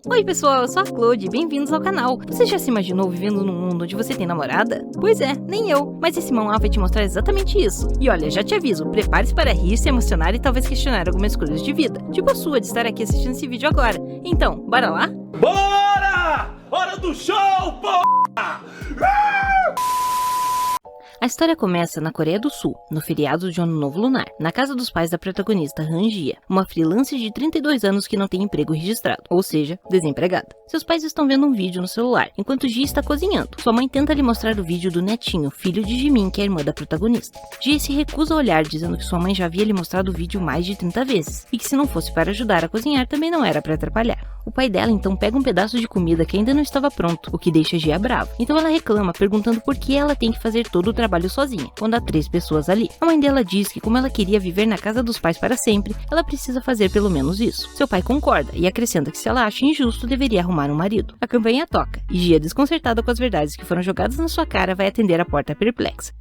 Oi pessoal, eu sou a Claude, bem-vindos ao canal. Você já se imaginou vivendo num mundo onde você tem namorada? Pois é, nem eu, mas esse mão vai te mostrar exatamente isso. E olha, já te aviso, prepare-se para rir, se emocionar e talvez questionar algumas escolhas de vida. Tipo a sua de estar aqui assistindo esse vídeo agora. Então, bora lá? Bora! Hora do show, porra! A história começa na Coreia do Sul, no feriado de Ano Novo Lunar, na casa dos pais da protagonista Han Jia, uma freelancer de 32 anos que não tem emprego registrado, ou seja, desempregada. Seus pais estão vendo um vídeo no celular, enquanto Jia está cozinhando. Sua mãe tenta lhe mostrar o vídeo do netinho, filho de Jimin, que é a irmã da protagonista. Jia se recusa a olhar, dizendo que sua mãe já havia lhe mostrado o vídeo mais de 30 vezes, e que se não fosse para ajudar a cozinhar, também não era para atrapalhar. O pai dela então pega um pedaço de comida que ainda não estava pronto, o que deixa Jia brava. Então ela reclama, perguntando por que ela tem que fazer todo o trabalho sozinha, quando há 3 pessoas ali. A mãe dela diz que como ela queria viver na casa dos pais para sempre, ela precisa fazer pelo menos isso. Seu pai concorda e acrescenta que se ela acha injusto, deveria arrumar um marido. A campanha toca, e Jia, desconcertada com as verdades que foram jogadas na sua cara, vai atender a porta perplexa.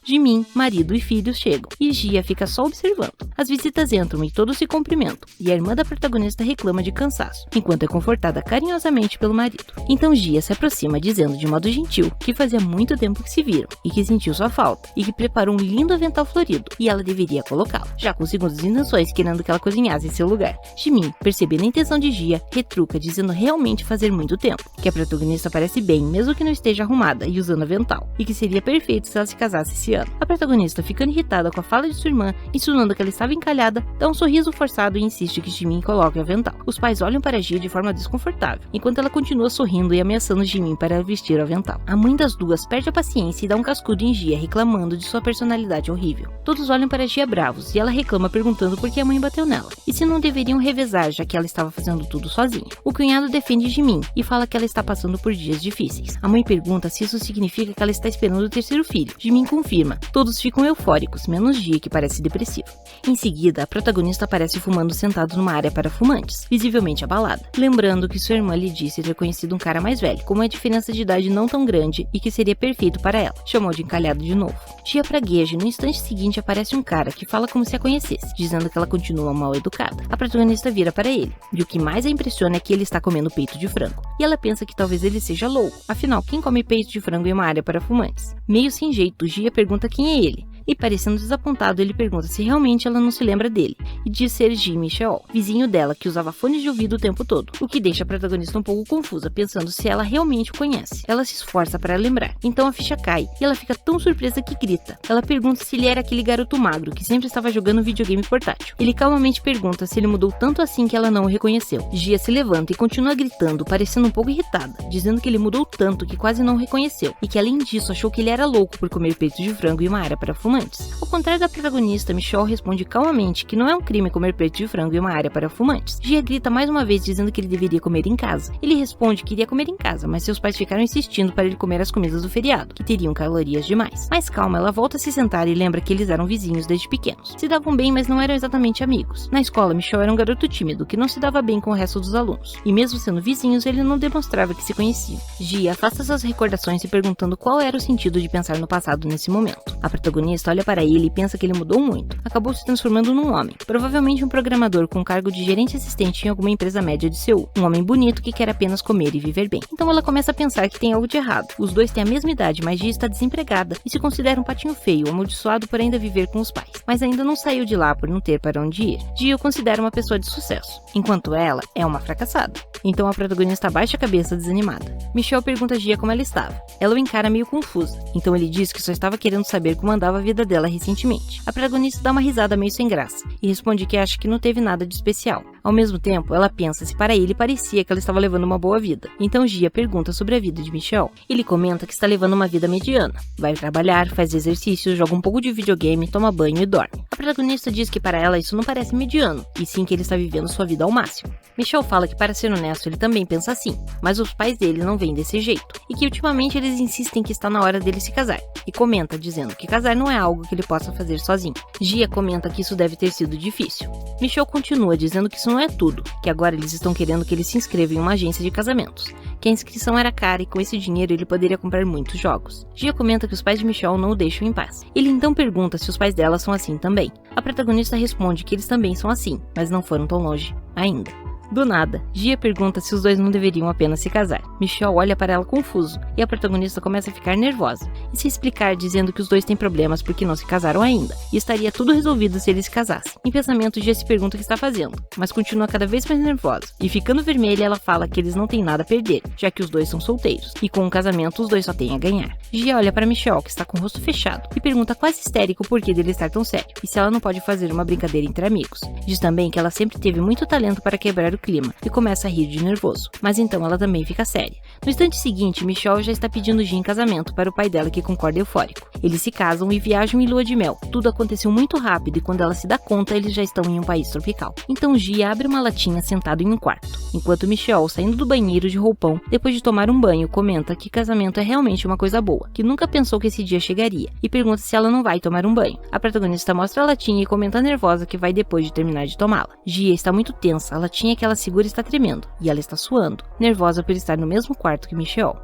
Jimin, marido e filhos chegam, e Jia fica só observando. As visitas entram e todos se cumprimentam, e a irmã da protagonista reclama de cansaço, enquanto é confortada carinhosamente pelo marido. Então Jia se aproxima dizendo de modo gentil que fazia muito tempo que se viram, e que sentiu sua falta, e que preparou um lindo avental florido, e ela deveria colocá-lo, já com segundas intenções querendo que ela cozinhasse em seu lugar. Jimin, percebendo a intenção de Jia, retruca dizendo realmente fazer muito tempo, que a protagonista parece bem mesmo que não esteja arrumada e usando avental, e que seria perfeito se ela se casasse esse ano. A protagonista, ficando irritada com a fala de sua irmã, insinuando que ela estava encalhada, dá um sorriso forçado e insiste que Jimin coloque o avental. Os pais olham para Jia de forma desconfortável, enquanto ela continua sorrindo e ameaçando Jimin para vestir o avental. A mãe das duas perde a paciência e dá um cascudo em Jia, reclamando de sua personalidade horrível. Todos olham para Jia bravos e ela reclama perguntando por que a mãe bateu nela, e se não deveriam revezar já que ela estava fazendo tudo sozinha. O cunhado defende Jimin e fala que ela está passando por dias difíceis. A mãe pergunta se isso significa que ela está esperando o terceiro filho. Jimin confirma. Todos ficam eufóricos, menos Jia, que parece depressivo. Em seguida, a protagonista aparece fumando sentado numa área para fumantes, visivelmente abalada, lembrando que sua irmã lhe disse ter conhecido um cara mais velho, com uma diferença de idade não tão grande e que seria perfeito para ela. Chamou de encalhado de novo. Jia pragueja e no instante seguinte aparece um cara que fala como se a conhecesse, dizendo que ela continua mal educada. A protagonista vira para ele, e o que mais a impressiona é que ele está comendo peito de frango. E ela pensa que talvez ele seja louco, afinal, quem come peito de frango em uma área para fumantes? Meio sem jeito, Jia pergunta quem é ele, e parecendo desapontado ele pergunta se realmente ela não se lembra dele, e diz ser Ji Michel, vizinho dela que usava fones de ouvido o tempo todo, o que deixa a protagonista um pouco confusa, pensando se ela realmente o conhece. Ela se esforça para lembrar, então a ficha cai, e ela fica tão surpresa que grita. Ela pergunta se ele era aquele garoto magro que sempre estava jogando videogame portátil. Ele calmamente pergunta se ele mudou tanto assim que ela não o reconheceu. Jia se levanta e continua gritando, parecendo um pouco irritada, dizendo que ele mudou tanto que quase não o reconheceu, e que além disso achou que ele era louco por comer peito de frango em uma área para fumantes. Ao contrário da protagonista, Michelle responde calmamente que não é um crime comer peito de frango em uma área para fumantes. Jia grita mais uma vez dizendo que ele deveria comer em casa. Ele responde que iria comer em casa, mas seus pais ficaram insistindo para ele comer as comidas do feriado, que teriam calorias demais. Mais calma, ela volta a se sentar e lembra que eles eram vizinhos desde pequenos. Se davam bem, mas não eram exatamente amigos. Na escola, Michelle era um garoto tímido, que não se dava bem com o resto dos alunos. E mesmo sendo vizinhos, ele não demonstrava que se conheciam. Jia afasta suas recordações se perguntando qual era o sentido de pensar no passado nesse momento. A protagonista olha para ele e pensa que ele mudou muito. Acabou se transformando num homem, provavelmente um programador com cargo de gerente assistente em alguma empresa média de Seul. Um homem bonito que quer apenas comer e viver bem. Então ela começa a pensar que tem algo de errado. Os dois têm a mesma idade, mas Jia está desempregada e se considera um patinho feio, amaldiçoado por ainda viver com os pais. Mas ainda não saiu de lá por não ter para onde ir. Jia o considera uma pessoa de sucesso, enquanto ela é uma fracassada. Então a protagonista abaixa a cabeça desanimada. Michelle pergunta a Jia como ela estava. Ela o encara meio confusa, então ele diz que só estava querendo saber como andava a vida dela recentemente. A protagonista dá uma risada meio sem graça e responde que acha que não teve nada de especial. Ao mesmo tempo, ela pensa se para ele parecia que ela estava levando uma boa vida. Então Jia pergunta sobre a vida de Michelle. Ele comenta que está levando uma vida mediana. Vai trabalhar, faz exercícios, joga um pouco de videogame, toma banho e dorme. A protagonista diz que para ela isso não parece mediano, e sim que ele está vivendo sua vida ao máximo. Michelle fala que para ser honesto ele também pensa assim, mas os pais dele não veem desse jeito, e que ultimamente eles insistem que está na hora dele se casar, e comenta dizendo que casar não é algo que ele possa fazer sozinho. Jia comenta que isso deve ter sido difícil. Michelle continua dizendo que isso não é tudo, que agora eles estão querendo que ele se inscreva em uma agência de casamentos, que a inscrição era cara e com esse dinheiro ele poderia comprar muitos jogos. Jia comenta que os pais de Michelle não o deixam em paz. Ele então pergunta se os pais dela são assim também. A protagonista responde que eles também são assim, mas não foram tão longe ainda. Do nada, Gia pergunta se os dois não deveriam apenas se casar. Michel olha para ela confuso, e a protagonista começa a ficar nervosa, e se explicar dizendo que os dois têm problemas porque não se casaram ainda, e estaria tudo resolvido se eles se casassem. Em pensamento, Gia se pergunta o que está fazendo, mas continua cada vez mais nervosa, e ficando vermelha ela fala que eles não têm nada a perder, já que os dois são solteiros, e com um casamento os dois só têm a ganhar. Gia olha para Michel, que está com o rosto fechado, e pergunta quase histérico o porquê dele estar tão sério, e se ela não pode fazer uma brincadeira entre amigos. Diz também que ela sempre teve muito talento para quebrar o clima, e começa a rir de nervoso, mas então ela também fica séria. No instante seguinte, Michel já está pedindo Gia em casamento para o pai dela, que concorda eufórico. Eles se casam e viajam em lua de mel. Tudo aconteceu muito rápido e quando ela se dá conta, eles já estão em um país tropical. Então Gia abre uma latinha sentado em um quarto, enquanto Michel, saindo do banheiro de roupão, depois de tomar um banho, comenta que casamento é realmente uma coisa boa, que nunca pensou que esse dia chegaria, e pergunta se ela não vai tomar um banho. A protagonista mostra a latinha e comenta nervosa que vai depois de terminar de tomá-la. Gia está muito tensa, a latinha que ela segura está tremendo, e ela está suando, nervosa por estar no mesmo quarto que Michel.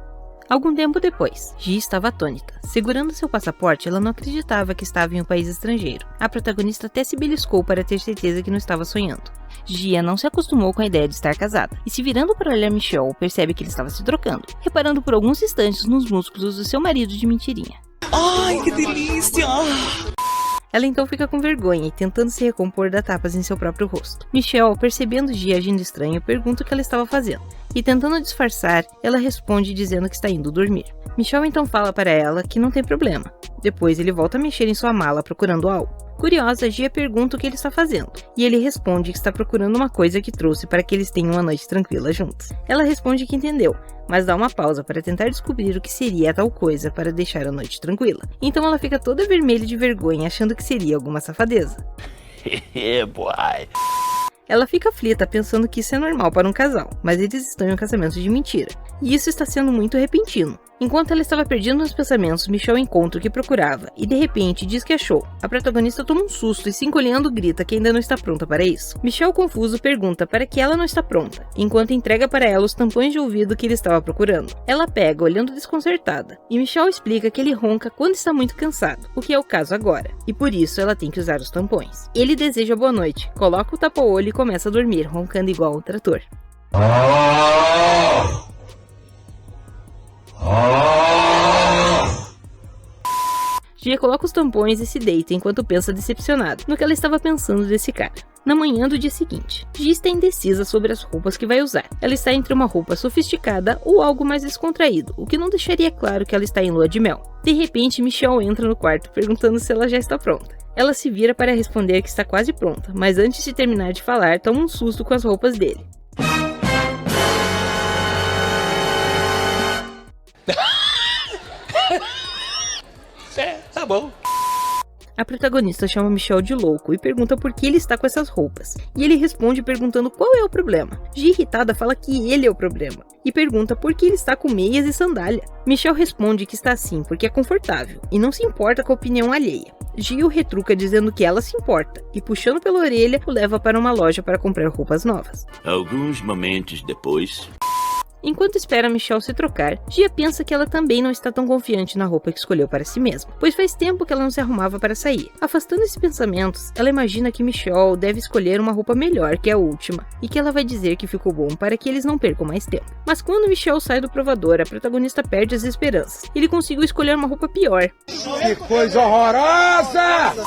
Algum tempo depois, Gia estava atônita. Segurando seu passaporte, ela não acreditava que estava em um país estrangeiro. A protagonista até se beliscou para ter certeza que não estava sonhando. Gia não se acostumou com a ideia de estar casada, e se virando para olhar Michel, percebe que ele estava se trocando, reparando por alguns instantes nos músculos do seu marido de mentirinha. Ai, que delícia! Ela então fica com vergonha e tentando se recompor dá tapas em seu próprio rosto. Michel, percebendo Gia agindo estranho, pergunta o que ela estava fazendo. E tentando disfarçar, ela responde dizendo que está indo dormir. Michel então fala para ela que não tem problema. Depois ele volta a mexer em sua mala procurando algo. Curiosa, Gia pergunta o que ele está fazendo, e ele responde que está procurando uma coisa que trouxe para que eles tenham uma noite tranquila juntos. Ela responde que entendeu, mas dá uma pausa para tentar descobrir o que seria a tal coisa para deixar a noite tranquila. Então ela fica toda vermelha de vergonha, achando que seria alguma safadeza. Ela fica aflita, pensando que isso é normal para um casal, mas eles estão em um casamento de mentira. E isso está sendo muito repentino. Enquanto ela estava perdida nos pensamentos, Michel encontra o que procurava, e de repente diz que achou. A protagonista toma um susto e se encolhendo grita que ainda não está pronta para isso. Michel, confuso, pergunta para que ela não está pronta, enquanto entrega para ela os tampões de ouvido que ele estava procurando. Ela pega, olhando desconcertada, e Michel explica que ele ronca quando está muito cansado, o que é o caso agora, e por isso ela tem que usar os tampões. Ele deseja boa noite, coloca o tapa-olho e começa a dormir, roncando igual um trator. Gia coloca os tampões e se deita enquanto pensa decepcionada no que ela estava pensando desse cara. Na manhã do dia seguinte, Gia está indecisa sobre as roupas que vai usar. Ela está entre uma roupa sofisticada ou algo mais descontraído, o que não deixaria claro que ela está em lua de mel. De repente, Michel entra no quarto perguntando se ela já está pronta. Ela se vira para responder que está quase pronta, mas antes de terminar de falar, toma um susto com as roupas dele. Tá bom. A protagonista chama Michel de louco e pergunta por que ele está com essas roupas. E ele responde perguntando qual é o problema. Gia, irritada, fala que ele é o problema. E pergunta por que ele está com meias e sandália. Michel responde que está assim porque é confortável e não se importa com a opinião alheia. Gia o retruca dizendo que ela se importa e, puxando pela orelha, o leva para uma loja para comprar roupas novas. Alguns momentos depois... Enquanto espera Michel se trocar, Gia pensa que ela também não está tão confiante na roupa que escolheu para si mesma, pois faz tempo que ela não se arrumava para sair. Afastando esses pensamentos, ela imagina que Michel deve escolher uma roupa melhor que a última, e que ela vai dizer que ficou bom para que eles não percam mais tempo. Mas quando Michel sai do provador, a protagonista perde as esperanças. Ele conseguiu escolher uma roupa pior. Que coisa horrorosa!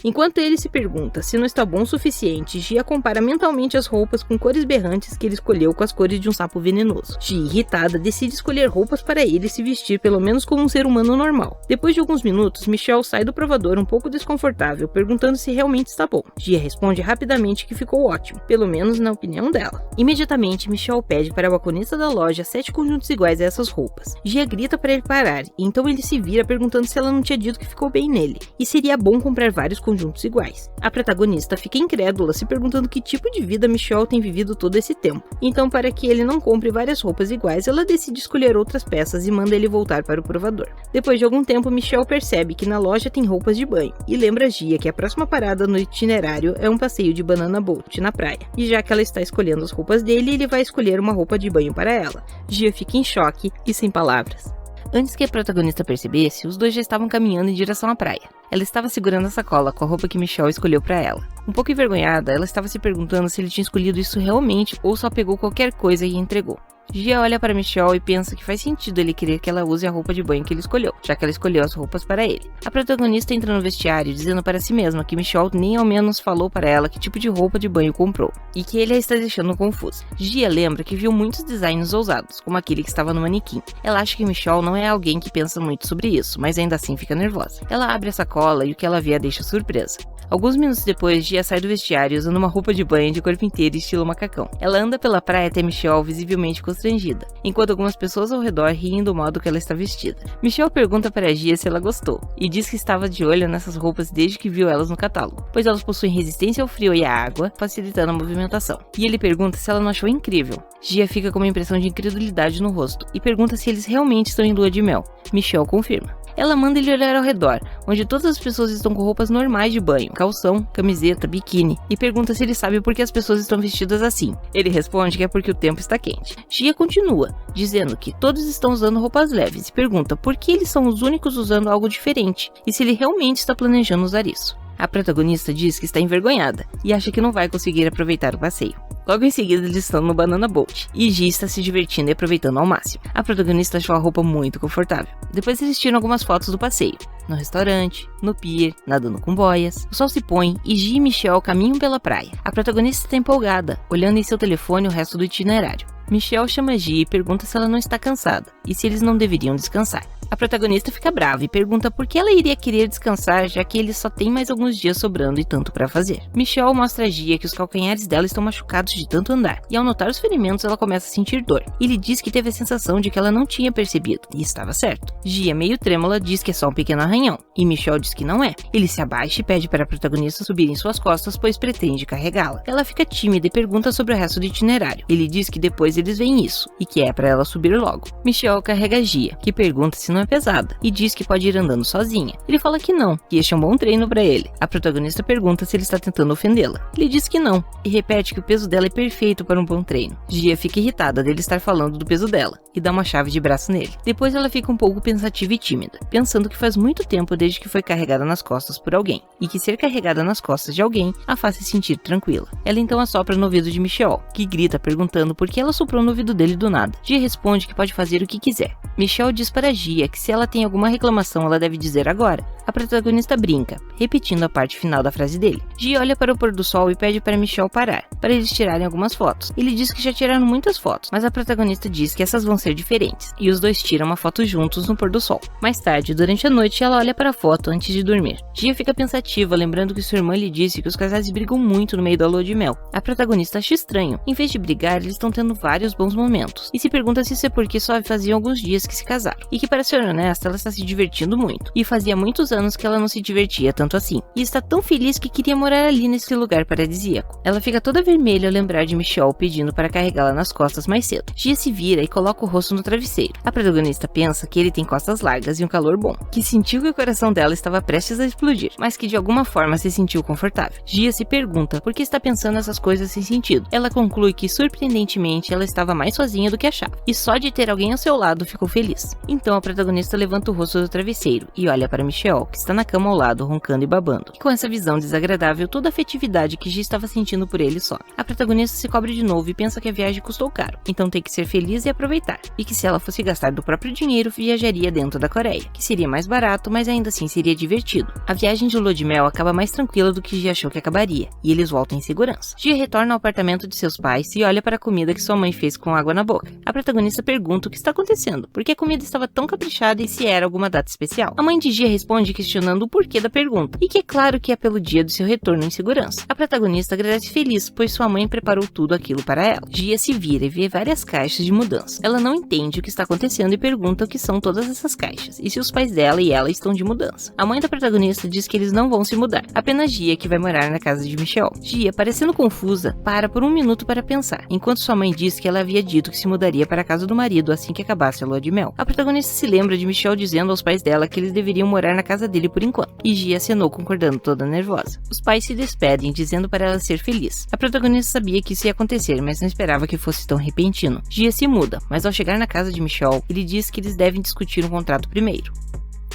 Enquanto ele se pergunta se não está bom o suficiente, Gia compara mentalmente as roupas com cores berrantes que ele escolheu com as cores de um sapo venenoso. Gia, irritada, decide escolher roupas para ele se vestir pelo menos como um ser humano normal. Depois de alguns minutos, Michel sai do provador um pouco desconfortável, perguntando se realmente está bom. Gia responde rapidamente que ficou ótimo, pelo menos na opinião dela. Imediatamente, Michel pede para a balconista da loja 7 conjuntos iguais a essas roupas. Gia grita para ele parar, e então ele se vira perguntando se ela não tinha dito que ficou bem nele, e seria bom comprar vários conjuntos iguais. A protagonista fica incrédula, se perguntando que tipo de vida Michel tem vivido todo esse tempo. Então, para que ele não compre várias roupas iguais, ela decide escolher outras peças e manda ele voltar para o provador. Depois de algum tempo, Michel percebe que na loja tem roupas de banho, e lembra Gia que a próxima parada no itinerário é um passeio de banana boat na praia. E já que ela está escolhendo as roupas dele, ele vai escolher uma roupa de banho para ela. Gia fica em choque e sem palavras. Antes que a protagonista percebesse, os dois já estavam caminhando em direção à praia. Ela estava segurando a sacola com a roupa que Michelle escolheu para ela. Um pouco envergonhada, ela estava se perguntando se ele tinha escolhido isso realmente ou só pegou qualquer coisa e entregou. Gia olha para Michelle e pensa que faz sentido ele querer que ela use a roupa de banho que ele escolheu, já que ela escolheu as roupas para ele. A protagonista entra no vestiário dizendo para si mesma que Michelle nem ao menos falou para ela que tipo de roupa de banho comprou, e que ele a está deixando confusa. Gia lembra que viu muitos designs ousados, como aquele que estava no manequim. Ela acha que Michelle não é alguém que pensa muito sobre isso, mas ainda assim fica nervosa. Ela abre a sacola e o que ela vê a deixa surpresa. Alguns minutos depois, Gia sai do vestiário usando uma roupa de banho de corpo inteiro estilo macacão. Ela anda pela praia até Michelle visivelmente constrangida, enquanto algumas pessoas ao redor riem do modo que ela está vestida. Michelle pergunta para Gia se ela gostou, e diz que estava de olho nessas roupas desde que viu elas no catálogo, pois elas possuem resistência ao frio e à água, facilitando a movimentação. E ele pergunta se ela não achou incrível. Gia fica com uma impressão de incredulidade no rosto, e pergunta se eles realmente estão em lua de mel. Michelle confirma. Ela manda ele olhar ao redor, onde todas as pessoas estão com roupas normais de banho, calção, camiseta, biquíni, e pergunta se ele sabe por que as pessoas estão vestidas assim. Ele responde que é porque o tempo está quente. Gia continua, dizendo que todos estão usando roupas leves e pergunta por que eles são os únicos usando algo diferente, e se ele realmente está planejando usar isso. A protagonista diz que está envergonhada e acha que não vai conseguir aproveitar o passeio. Logo em seguida eles estão no Banana Boat, e Gia está se divertindo e aproveitando ao máximo. A protagonista achou a roupa muito confortável. Depois eles tiram algumas fotos do passeio, no restaurante, no pier, nadando com boias. O sol se põe e Gia e Michelle caminham pela praia. A protagonista está empolgada, olhando em seu telefone o resto do itinerário. Michelle chama Gia e pergunta se ela não está cansada, e se eles não deveriam descansar. A protagonista fica brava e pergunta por que ela iria querer descansar, já que eles só têm mais alguns dias sobrando e tanto para fazer. Michelle mostra a Gia que os calcanhares dela estão machucados de tanto andar, e ao notar os ferimentos ela começa a sentir dor. Ele diz que teve a sensação de que ela não tinha percebido, e estava certo. Gia, meio trêmula, diz que é só um pequeno arranhão, e Michelle diz que não é. Ele se abaixa e pede para a protagonista subir em suas costas, pois pretende carregá-la. Ela fica tímida e pergunta sobre o resto do itinerário. Ele diz que depois eles veem isso, e que é para ela subir logo. Michelle carrega Gia, que pergunta se não é pesada, e diz que pode ir andando sozinha. Ele fala que não, que este é um bom treino para ele. A protagonista pergunta se ele está tentando ofendê-la. Ele diz que não, e repete que o peso dela é perfeito para um bom treino. Gia fica irritada dele estar falando do peso dela, e dá uma chave de braço nele. Depois ela fica um pouco pensativa e tímida, pensando que faz muito tempo desde que foi carregada nas costas por alguém, e que ser carregada nas costas de alguém a faz se sentir tranquila. Ela então assopra no ouvido de Michelle, que grita perguntando por que ela soprou no ouvido dele do nada. Gia responde que pode fazer o que quiser. Michelle diz para Gia que se ela tem alguma reclamação ela deve dizer agora. A protagonista brinca, repetindo a parte final da frase dele. Gia olha para o pôr do sol e pede para Michelle parar, para eles tirarem algumas fotos. Ele diz que já tiraram muitas fotos, mas a protagonista diz que essas vão ser diferentes, e os dois tiram uma foto juntos no pôr do sol. Mais tarde, durante a noite, ela olha para a foto antes de dormir. Gia fica pensativa, lembrando que sua irmã lhe disse que os casais brigam muito no meio da lua de mel. A protagonista acha estranho. Em vez de brigar, eles estão tendo vários bons momentos, e se pergunta se isso é porque só faziam alguns dias que se casaram, e que, para ser honesta, ela está se divertindo muito, e fazia muitos anos que ela não se divertia tanto assim, e está tão feliz que queria morar ali nesse lugar paradisíaco. Ela fica toda vermelha ao lembrar de Michelle pedindo para carregá-la nas costas mais cedo. Gia se vira e coloca o rosto no travesseiro. A protagonista pensa que ele tem costas largas e um calor bom, que sentiu que o coração dela estava prestes a explodir, mas que de alguma forma se sentiu confortável. Gia se pergunta por que está pensando essas coisas sem sentido. Ela conclui que, surpreendentemente, ela estava mais sozinha do que achava, e só de ter alguém ao seu lado ficou feliz. Então a protagonista levanta o rosto do travesseiro e olha para Michelle, que está na cama ao lado, roncando e babando. E com essa visão desagradável, toda a afetividade que Gia estava sentindo por ele some. A protagonista se cobre de novo e pensa que a viagem custou caro, então tem que ser feliz e aproveitar. E que se ela fosse gastar do próprio dinheiro, viajaria dentro da Coreia, que seria mais barato, mas ainda assim seria divertido. A viagem de lua de mel acaba mais tranquila do que Gia achou que acabaria, e eles voltam em segurança. Gia retorna ao apartamento de seus pais e olha para a comida que sua mãe fez com água na boca. A protagonista pergunta o que está acontecendo, porque a comida estava tão caprichada e se era alguma data especial. A mãe de Gia responde questionando o porquê da pergunta, e que é claro que é pelo dia do seu retorno em segurança. A protagonista agradece feliz, pois sua mãe preparou tudo aquilo para ela. Gia se vira e vê várias caixas de mudança. Ela não entende o que está acontecendo e pergunta o que são todas essas caixas, e se os pais dela e ela estão de mudança. A mãe da protagonista diz que eles não vão se mudar, apenas Gia que vai morar na casa de Michelle. Gia, parecendo confusa, para por um minuto para pensar, enquanto sua mãe diz que ela havia dito que se mudaria para a casa do marido assim que acabasse a lua de mel. A protagonista se lembra de Michelle dizendo aos pais dela que eles deveriam morar na casa casa dele por enquanto, e Gia acenou concordando toda nervosa. Os pais se despedem, dizendo para ela ser feliz. A protagonista sabia que isso ia acontecer, mas não esperava que fosse tão repentino. Gia se muda, mas ao chegar na casa de Michelle, ele diz que eles devem discutir um contrato primeiro.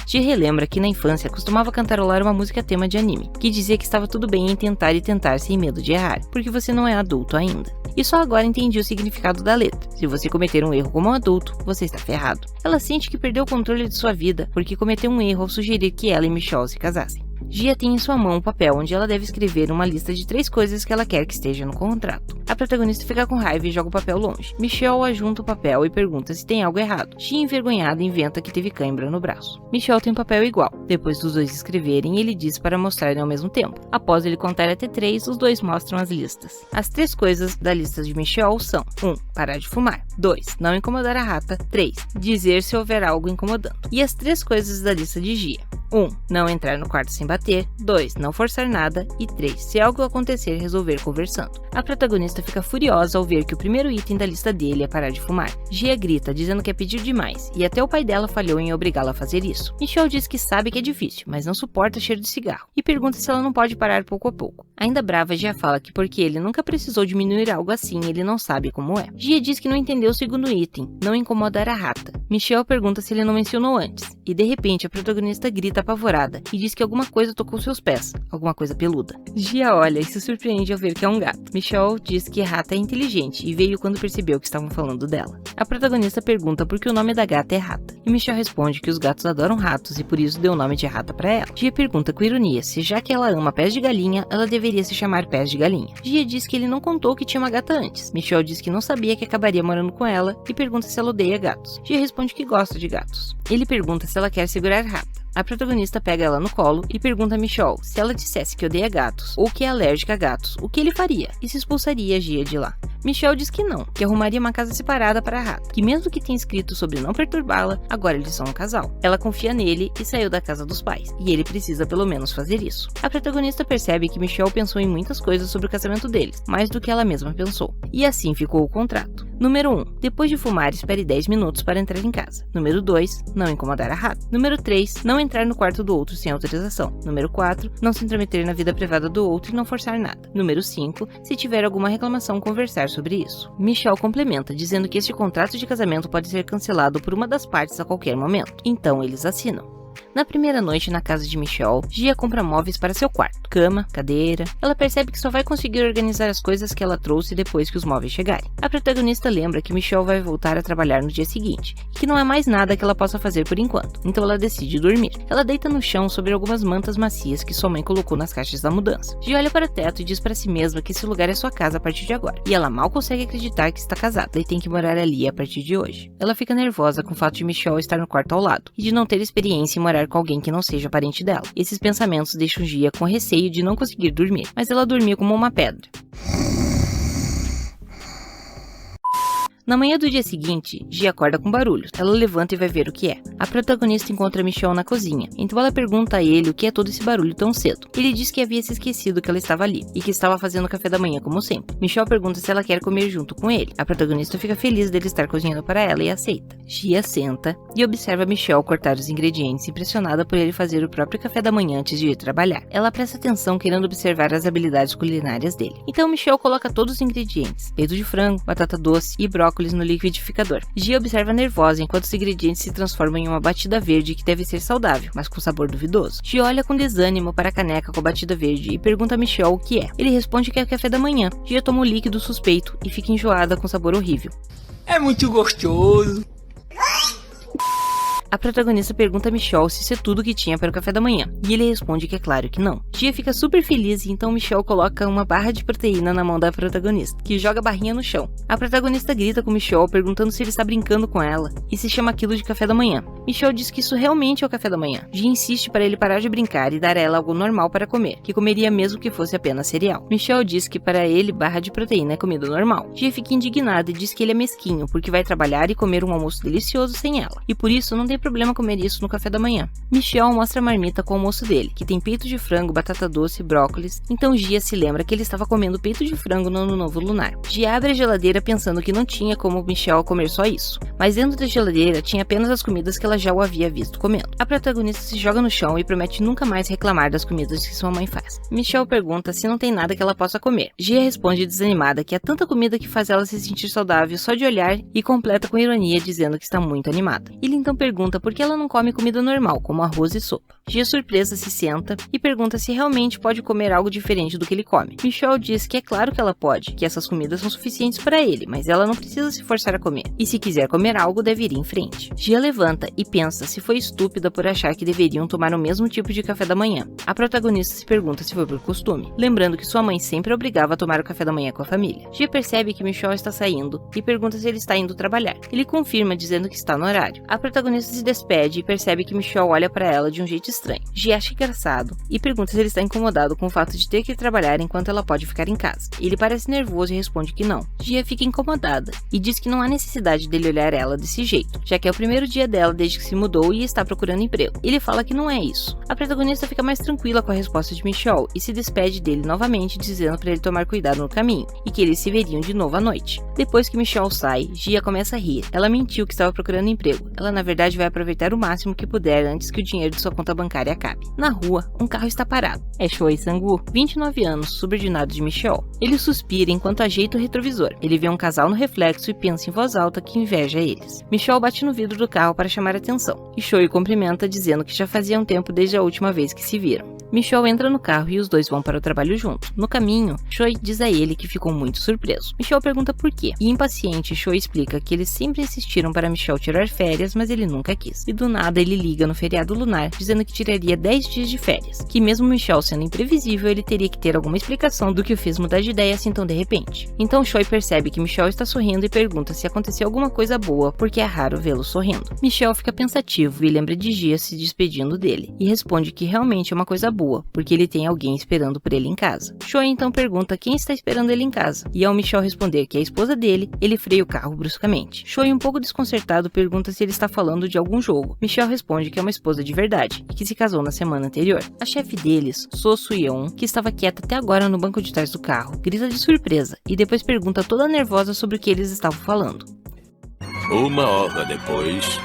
Gia relembra que na infância costumava cantarolar uma música tema de anime, que dizia que estava tudo bem em tentar e tentar sem medo de errar, porque você não é adulto ainda. E só agora entendi o significado da letra. Se você cometer um erro como um adulto, você está ferrado. Ela sente que perdeu o controle de sua vida porque cometeu um erro ao sugerir que ela e Michelle se casassem. Gia tem em sua mão um papel onde ela deve escrever uma lista de 3 coisas que ela quer que esteja no contrato. A protagonista fica com raiva e joga o papel longe. Michelle ajunta o papel e pergunta se tem algo errado. Gia, envergonhada, inventa que teve cãibra no braço. Michelle tem um papel igual. Depois dos dois escreverem, ele diz para mostrarem ao mesmo tempo. Após ele contar até 3, os dois mostram as listas. As 3 coisas da lista de Michelle são: 1. Parar de fumar. 2. Não incomodar a rata. 3. Dizer se houver algo incomodando. E as 3 coisas da lista de Gia: 1. Não entrar no quarto sem bater. 2. Não forçar nada. E 3. Se algo acontecer, resolver conversando. A protagonista fica furiosa ao ver que o primeiro item da lista dele é parar de fumar. Gia grita, dizendo que é pedir demais, e até o pai dela falhou em obrigá-la a fazer isso. Michelle diz que sabe que é difícil, mas não suporta cheiro de cigarro, e pergunta se ela não pode parar pouco a pouco. Ainda brava, Gia fala que porque ele nunca precisou diminuir algo assim, ele não sabe como é. Gia diz que não entendeu o segundo item, não incomodar a rata. Michelle pergunta se ele não mencionou antes, e de repente a protagonista grita apavorada e diz que alguma coisa tocou seus pés, alguma coisa peluda. Gia olha e se surpreende ao ver que é um gato. Michelle diz que a rata é inteligente e veio quando percebeu que estavam falando dela. A protagonista pergunta por que o nome da gata é Rata, e Michelle responde que os gatos adoram ratos e por isso deu o nome de Rata para ela. Gia pergunta com ironia se já que ela ama pés de galinha, ela deveria se chamar Pés de Galinha. Gia diz que ele não contou que tinha uma gata antes. Michelle diz que não sabia que acabaria morando com ela e pergunta se ela odeia gatos. Gia responde que gosta de gatos. Ele pergunta se ela quer segurar Rata. A protagonista pega ela no colo e pergunta a Michelle se ela dissesse que odeia gatos ou que é alérgica a gatos, o que ele faria e se expulsaria a Gia de lá. Michelle diz que não, que arrumaria uma casa separada para a rata, que mesmo que tenha escrito sobre não perturbá-la, agora eles são um casal. Ela confia nele e saiu da casa dos pais, e ele precisa pelo menos fazer isso. A protagonista percebe que Michelle pensou em muitas coisas sobre o casamento deles, mais do que ela mesma pensou, e assim ficou o contrato. Número 1. Depois de fumar, espere 10 minutos para entrar em casa. Número 2. Não incomodar a rata. Número 3. Não entrar no quarto do outro sem autorização. Número 4. Não se intrometer na vida privada do outro e não forçar nada. Número 5. Se tiver alguma reclamação, conversar sobre isso. Michelle complementa, dizendo que este contrato de casamento pode ser cancelado por uma das partes a qualquer momento. Então eles assinam. Na primeira noite na casa de Michelle, Gia compra móveis para seu quarto, cama, cadeira. Ela percebe que só vai conseguir organizar as coisas que ela trouxe depois que os móveis chegarem. A protagonista lembra que Michelle vai voltar a trabalhar no dia seguinte, e que não há mais nada que ela possa fazer por enquanto, então ela decide dormir. Ela deita no chão sobre algumas mantas macias que sua mãe colocou nas caixas da mudança. Gia olha para o teto e diz para si mesma que esse lugar é sua casa a partir de agora, e ela mal consegue acreditar que está casada e tem que morar ali a partir de hoje. Ela fica nervosa com o fato de Michelle estar no quarto ao lado, e de não ter experiência em morar com alguém que não seja parente dela. Esses pensamentos deixam Gia com receio de não conseguir dormir, mas ela dormia como uma pedra. Na manhã do dia seguinte, Gia acorda com barulhos. Ela levanta e vai ver o que é. A protagonista encontra Michelle na cozinha, então ela pergunta a ele o que é todo esse barulho tão cedo. Ele diz que havia se esquecido que ela estava ali, e que estava fazendo café da manhã como sempre. Michelle pergunta se ela quer comer junto com ele. A protagonista fica feliz dele estar cozinhando para ela e aceita. Gia senta e observa Michelle cortar os ingredientes, impressionada por ele fazer o próprio café da manhã antes de ir trabalhar. Ela presta atenção querendo observar as habilidades culinárias dele. Então Michelle coloca todos os ingredientes, peito de frango, batata doce e brócolis no liquidificador. Gia observa nervosa enquanto os ingredientes se transformam em uma batida verde que deve ser saudável, mas com sabor duvidoso. Gia olha com desânimo para a caneca com a batida verde e pergunta a Michelle o que é. Ele responde que é café da manhã. Gia toma o líquido suspeito e fica enjoada com sabor horrível. É muito gostoso. A protagonista pergunta a Michelle se isso é tudo que tinha para o café da manhã, e ele responde que é claro que não. Gia fica super feliz e então Michelle coloca uma barra de proteína na mão da protagonista, que joga a barrinha no chão. A protagonista grita com Michelle perguntando se ele está brincando com ela e se chama aquilo de café da manhã. Michelle diz que isso realmente é o café da manhã. Gia insiste para ele parar de brincar e dar a ela algo normal para comer, que comeria mesmo que fosse apenas cereal. Michelle diz que para ele barra de proteína é comida normal. Gia fica indignada e diz que ele é mesquinho porque vai trabalhar e comer um almoço delicioso sem ela, e por isso não tem problema comer isso no café da manhã. Michelle mostra a marmita com o almoço dele, que tem peito de frango, batata doce e brócolis, então Gia se lembra que ele estava comendo peito de frango no Ano Novo Lunar. Gia abre a geladeira pensando que não tinha como Michelle comer só isso, mas dentro da geladeira tinha apenas as comidas que ela ela já o havia visto comendo. A protagonista se joga no chão e promete nunca mais reclamar das comidas que sua mãe faz. Michelle pergunta se não tem nada que ela possa comer. Gia responde desanimada que há tanta comida que faz ela se sentir saudável só de olhar e completa com ironia dizendo que está muito animada. Ele então pergunta por que ela não come comida normal, como arroz e sopa. Gia, surpresa, se senta e pergunta se realmente pode comer algo diferente do que ele come. Michelle diz que é claro que ela pode, que essas comidas são suficientes para ele, mas ela não precisa se forçar a comer. E se quiser comer algo, deve ir em frente. Gia levanta e pensa se foi estúpida por achar que deveriam tomar o mesmo tipo de café da manhã. A protagonista se pergunta se foi por costume, lembrando que sua mãe sempre obrigava a tomar o café da manhã com a família. Gia percebe que Michelle está saindo e pergunta se ele está indo trabalhar. Ele confirma dizendo que está no horário. A protagonista se despede e percebe que Michelle olha para ela de um jeito estranho. Gia acha engraçado e pergunta se ele está incomodado com o fato de ter que trabalhar enquanto ela pode ficar em casa. Ele parece nervoso e responde que não. Gia fica incomodada e diz que não há necessidade dele olhar ela desse jeito, já que é o primeiro dia dela desde que se mudou e está procurando emprego. Ele fala que não é isso. A protagonista fica mais tranquila com a resposta de Michelle e se despede dele novamente, dizendo para ele tomar cuidado no caminho e que eles se veriam de novo à noite. Depois que Michelle sai, Gia começa a rir. Ela mentiu que estava procurando emprego. Ela na verdade vai aproveitar o máximo que puder antes que o dinheiro de sua conta bancária acabe. Na rua, um carro está parado. É Choi Sang-woo, 29 anos, subordinado de Michelle. Ele suspira enquanto ajeita o retrovisor. Ele vê um casal no reflexo e pensa em voz alta que inveja eles. Michelle bate no vidro do carro para chamar a atenção, e Choi o cumprimenta dizendo que já fazia um tempo desde a última vez que se viram. Michelle entra no carro e os dois vão para o trabalho juntos. No caminho, Choi diz a ele que ficou muito surpreso. Michelle pergunta por quê, e impaciente, Choi explica que eles sempre insistiram para Michelle tirar férias, mas ele nunca quis. E do nada ele liga no feriado lunar, dizendo que tiraria 10 dias de férias, que mesmo Michelle sendo imprevisível, ele teria que ter alguma explicação do que o fez mudar de ideia assim tão de repente. Então Choi percebe que Michelle está sorrindo e pergunta se aconteceu alguma coisa boa, porque é raro vê-lo sorrindo. Michelle fica pensativo e lembra de Gia se despedindo dele, e responde que realmente é uma coisa boa, porque ele tem alguém esperando por ele em casa. Choi então pergunta quem está esperando ele em casa, e ao Michelle responder que é a esposa dele, ele freia o carro bruscamente. Choi, um pouco desconcertado, pergunta se ele está falando de algum jogo. Michelle responde que é uma esposa de verdade, e que se casou na semana anterior. A chefe deles, So Soo-yeon, que estava quieta até agora no banco de trás do carro, grita de surpresa, e depois pergunta toda nervosa sobre o que eles estavam falando. Uma hora depois...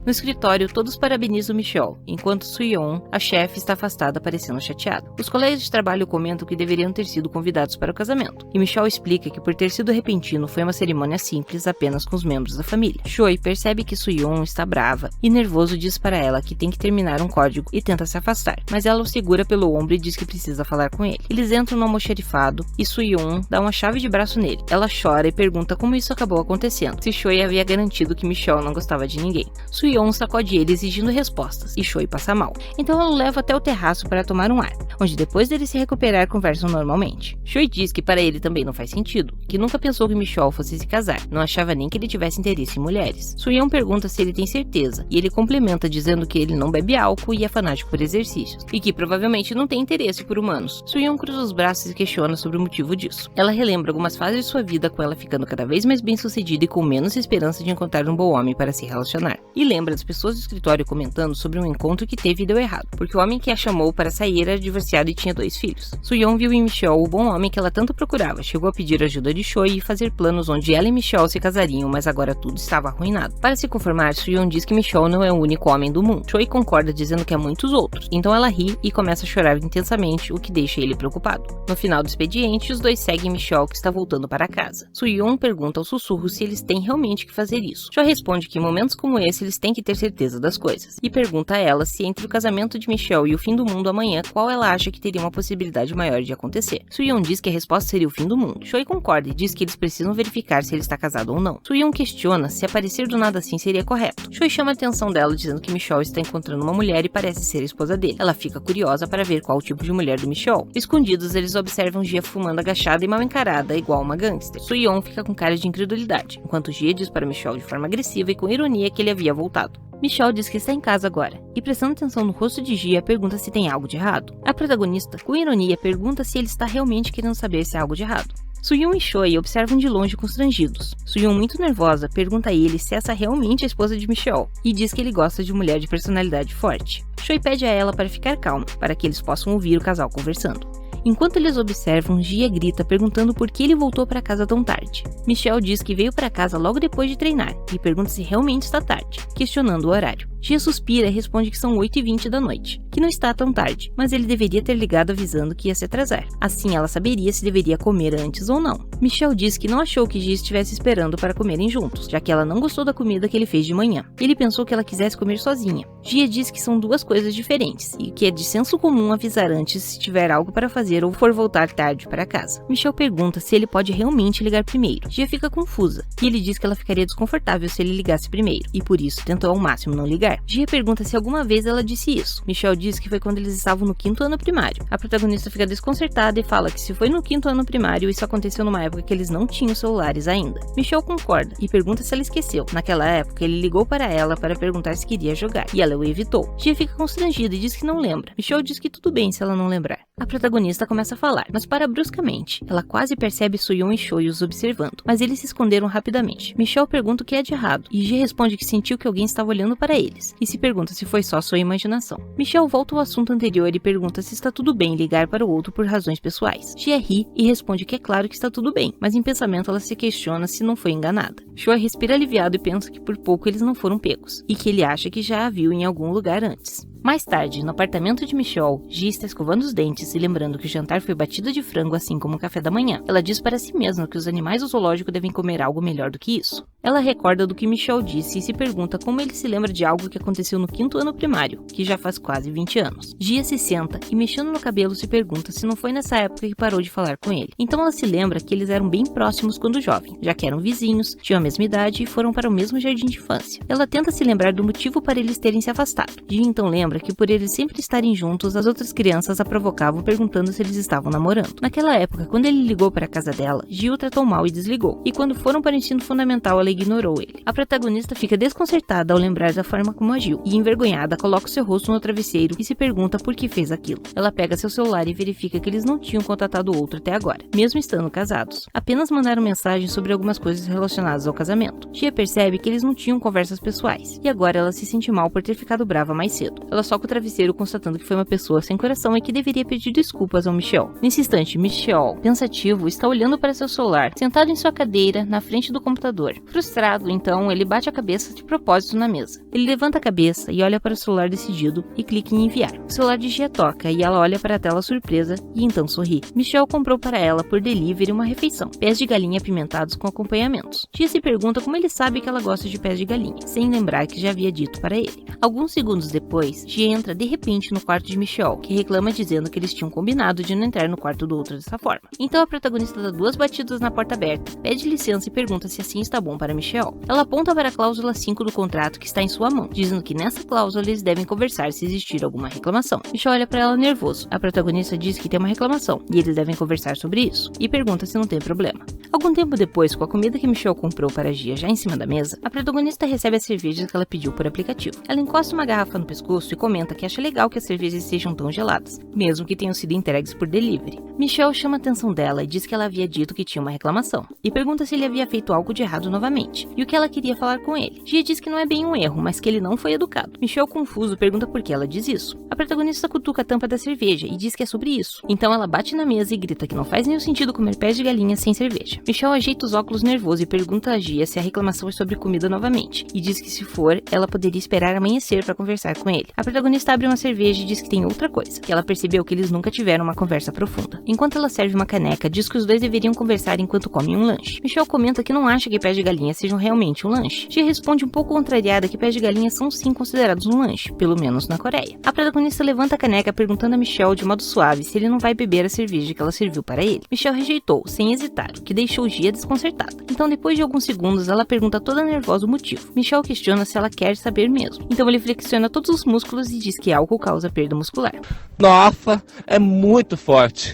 No escritório, todos parabenizam Michelle, enquanto Soo-yeon, a chefe, está afastada, parecendo chateada. Os colegas de trabalho comentam que deveriam ter sido convidados para o casamento, e Michelle explica que por ter sido repentino foi uma cerimônia simples apenas com os membros da família. Choi percebe que Soo-yeon está brava e nervoso diz para ela que tem que terminar um código e tenta se afastar, mas ela o segura pelo ombro e diz que precisa falar com ele. Eles entram no almoxarifado e Soo-yeon dá uma chave de braço nele. Ela chora e pergunta como isso acabou acontecendo, se Choi havia garantido que Michelle não gostava de ninguém. Soo-yeon sacode ele exigindo respostas, e Choi passa mal. Então ela o leva até o terraço para tomar um ar, onde depois dele se recuperar conversam normalmente. Choi diz que para ele também não faz sentido, que nunca pensou que Michelle fosse se casar, não achava nem que ele tivesse interesse em mulheres. Soo-yeon pergunta se ele tem certeza, e ele complementa dizendo que ele não bebe álcool e é fanático por exercícios, e que provavelmente não tem interesse por humanos. Soo-yeon cruza os braços e questiona sobre o motivo disso. Ela relembra algumas fases de sua vida com ela ficando cada vez mais bem sucedida e com menos esperança de encontrar um bom homem para se relacionar. E lembra das pessoas do escritório comentando sobre um encontro que teve e deu errado, porque o homem que a chamou para sair era divorciado e tinha 2 filhos. Soo-yeon viu em Michelle o bom homem que ela tanto procurava, chegou a pedir ajuda de Choi e fazer planos onde ela e Michelle se casariam, mas agora tudo estava arruinado. Para se conformar, Soo-yeon diz que Michelle não é o único homem do mundo. Choi concorda dizendo que há muitos outros, então ela ri e começa a chorar intensamente, o que deixa ele preocupado. No final do expediente, os dois seguem Michelle, que está voltando para casa. Soo-yeon pergunta aos sussurros se eles têm realmente que fazer isso. Choi responde que em momentos como esse eles têm que ter certeza das coisas, e pergunta a ela se entre o casamento de Michelle e o fim do mundo amanhã, qual ela acha que teria uma possibilidade maior de acontecer. Soo-yeon diz que a resposta seria o fim do mundo. Choi concorda e diz que eles precisam verificar se ele está casado ou não. Soo-yeon questiona se aparecer do nada assim seria correto. Choi chama a atenção dela dizendo que Michelle está encontrando uma mulher e parece ser a esposa dele. Ela fica curiosa para ver qual o tipo de mulher do Michelle. Escondidos, eles observam Gia fumando agachada e mal encarada, igual uma gangster. Soo-yeon fica com cara de incredulidade, enquanto Gia diz para Michelle de forma agressiva e com ironia que ele havia voltado. Michelle diz que está em casa agora, e prestando atenção no rosto de Gia, pergunta se tem algo de errado. A protagonista, com ironia, pergunta se ele está realmente querendo saber se há algo de errado. Soo-yeon e Choi observam de longe constrangidos. Soo-yeon, muito nervosa, pergunta a ele se essa realmente é a esposa de Michelle, e diz que ele gosta de mulher de personalidade forte. Choi pede a ela para ficar calma, para que eles possam ouvir o casal conversando. Enquanto eles observam, Gia grita perguntando por que ele voltou para casa tão tarde. Michelle diz que veio para casa logo depois de treinar e pergunta se realmente está tarde, questionando o horário. Gia suspira e responde que são 8h20 da noite, que não está tão tarde, mas ele deveria ter ligado avisando que ia se atrasar. Assim ela saberia se deveria comer antes ou não. Michel diz que não achou que Gia estivesse esperando para comerem juntos, já que ela não gostou da comida que ele fez de manhã. Ele pensou que ela quisesse comer sozinha. Gia diz que são duas coisas diferentes e que é de senso comum avisar antes se tiver algo para fazer ou for voltar tarde para casa. Michel pergunta se ele pode realmente ligar primeiro. Gia fica confusa e ele diz que ela ficaria desconfortável se ele ligasse primeiro e por isso tentou ao máximo não ligar. Gia pergunta se alguma vez ela disse isso. Michel diz que foi quando eles estavam no 5º ano primário. A protagonista fica desconcertada e fala que se foi no 5º ano primário, isso aconteceu numa época que eles não tinham celulares ainda. Michel concorda e pergunta se ela esqueceu. Naquela época, ele ligou para ela para perguntar se queria jogar e ela o evitou. Gia fica constrangida e diz que não lembra. Michel diz que tudo bem se ela não lembrar. A protagonista começa a falar, mas para bruscamente. Ela quase percebe Soyeon e Choi os observando, mas eles se esconderam rapidamente. Michel pergunta o que é de errado e Gia responde que sentiu que alguém estava olhando para eles e se pergunta se foi só sua imaginação. Michel volta ao assunto anterior e pergunta se está tudo bem ligar para o outro por razões pessoais. Gia ri e responde que é claro que está tudo bem, mas em pensamento ela se questiona se não foi enganada. Choi respira aliviado e pensa que por pouco eles não foram pegos e que ele acha que já a viu em algum lugar antes. Mais tarde, no apartamento de Michel, Gia está escovando os dentes e lembrando que o jantar foi batida de frango assim como o café da manhã. Ela diz para si mesma que os animais do zoológico devem comer algo melhor do que isso. Ela recorda do que Michel disse e se pergunta como ele se lembra de algo que aconteceu no 5º ano primário, que já faz quase 20 anos. Gia se senta e mexendo no cabelo se pergunta se não foi nessa época que parou de falar com ele. Então ela se lembra que eles eram bem próximos quando jovem, já que eram vizinhos, tinham a mesma idade e foram para o mesmo jardim de infância. Ela tenta se lembrar do motivo para eles terem se afastado. Gia então lembra que por eles sempre estarem juntos, as outras crianças a provocavam perguntando se eles estavam namorando. Naquela época, quando ele ligou para a casa dela, Gia o tratou mal e desligou. E quando foram para o ensino fundamental, ela ignorou ele. A protagonista fica desconcertada ao lembrar da forma como agiu e, envergonhada, coloca o seu rosto no travesseiro e se pergunta por que fez aquilo. Ela pega seu celular e verifica que eles não tinham contatado o outro até agora, mesmo estando casados. Apenas mandaram mensagens sobre algumas coisas relacionadas ao casamento. Gia percebe que eles não tinham conversas pessoais e agora ela se sente mal por ter ficado brava mais cedo. Ela soca o travesseiro constatando que foi uma pessoa sem coração e que deveria pedir desculpas ao Michel. Nesse instante, Michel, pensativo, está olhando para seu celular, sentado em sua cadeira, na frente do computador. Frustrado, então, ele bate a cabeça de propósito na mesa. Ele levanta a cabeça e olha para o celular decidido e clica em enviar. O celular de Gia toca e ela olha para a tela surpresa e então sorri. Michel comprou para ela por delivery uma refeição, pés de galinha apimentados com acompanhamentos. Gia se pergunta como ele sabe que ela gosta de pés de galinha, sem lembrar que já havia dito para ele. Alguns segundos depois, Gia entra de repente no quarto de Michel, que reclama dizendo que eles tinham combinado de não entrar no quarto do outro dessa forma. Então a protagonista dá 2 batidas na porta aberta, pede licença e pergunta se assim está bom para Michel. Ela aponta para a cláusula 5 do contrato que está em sua mão, dizendo que nessa cláusula eles devem conversar se existir alguma reclamação. Michel olha para ela nervoso. A protagonista diz que tem uma reclamação e eles devem conversar sobre isso, e pergunta se não tem problema. Algum tempo depois, com a comida que Michel comprou para Gia já em cima da mesa, a protagonista recebe as cervejas que ela pediu por aplicativo. Ela encosta uma garrafa no pescoço e comenta que acha legal que as cervejas sejam tão geladas, mesmo que tenham sido entregues por delivery. Michel chama a atenção dela e diz que ela havia dito que tinha uma reclamação, e pergunta se ele havia feito algo de errado novamente, e o que ela queria falar com ele. Gia diz que não é bem um erro, mas que ele não foi educado. Michel, confuso, pergunta por que ela diz isso. A protagonista cutuca a tampa da cerveja e diz que é sobre isso. Então ela bate na mesa e grita que não faz nenhum sentido comer pés de galinha sem cerveja. Michel ajeita os óculos nervoso e pergunta a Gia se a reclamação é sobre comida novamente, e diz que se for, ela poderia esperar amanhecer para conversar com ele. A protagonista abre uma cerveja e diz que tem outra coisa, que ela percebeu que eles nunca tiveram uma conversa profunda. Enquanto ela serve uma caneca, diz que os dois deveriam conversar enquanto comem um lanche. Michel comenta que não acha que pés de galinha sejam realmente um lanche. Gia responde um pouco contrariada que pés de galinha são sim considerados um lanche, pelo menos na Coreia. A protagonista levanta a caneca perguntando a Michel de modo suave se ele não vai beber a cerveja que ela serviu para ele. Michel rejeitou, sem hesitar, o que deixou Gia desconcertada. Então, depois de alguns segundos, ela pergunta toda nervosa o motivo. Michel questiona se ela quer saber mesmo. Então ele flexiona todos os músculos e diz que álcool causa perda muscular. Nossa, é muito forte.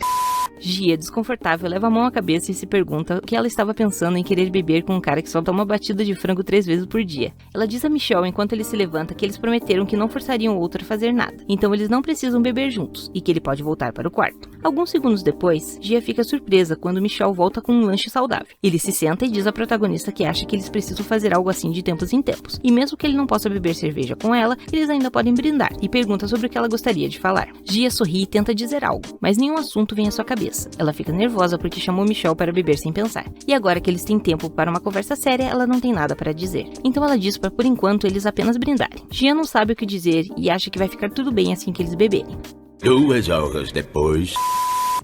Gia, desconfortável, leva a mão à cabeça e se pergunta o que ela estava pensando em querer beber com um cara que só toma batida de frango 3 vezes por dia. Ela diz a Michel, enquanto ele se levanta, que eles prometeram que não forçariam o outro a fazer nada, então eles não precisam beber juntos, e que ele pode voltar para o quarto. Alguns segundos depois, Gia fica surpresa quando Michel volta com um lanche saudável. Ele se senta e diz à protagonista que acha que eles precisam fazer algo assim de tempos em tempos, e mesmo que ele não possa beber cerveja com ela, eles ainda podem brindar, e pergunta sobre o que ela gostaria de falar. Gia sorri e tenta dizer algo, mas nenhum assunto vem à sua cabeça. cabeça. Ela fica nervosa porque chamou Michelle para beber sem pensar. E agora que eles têm tempo para uma conversa séria, ela não tem nada para dizer. Então ela diz para por enquanto eles apenas brindarem. Gia não sabe o que dizer e acha que vai ficar tudo bem assim que eles beberem. 2 horas depois.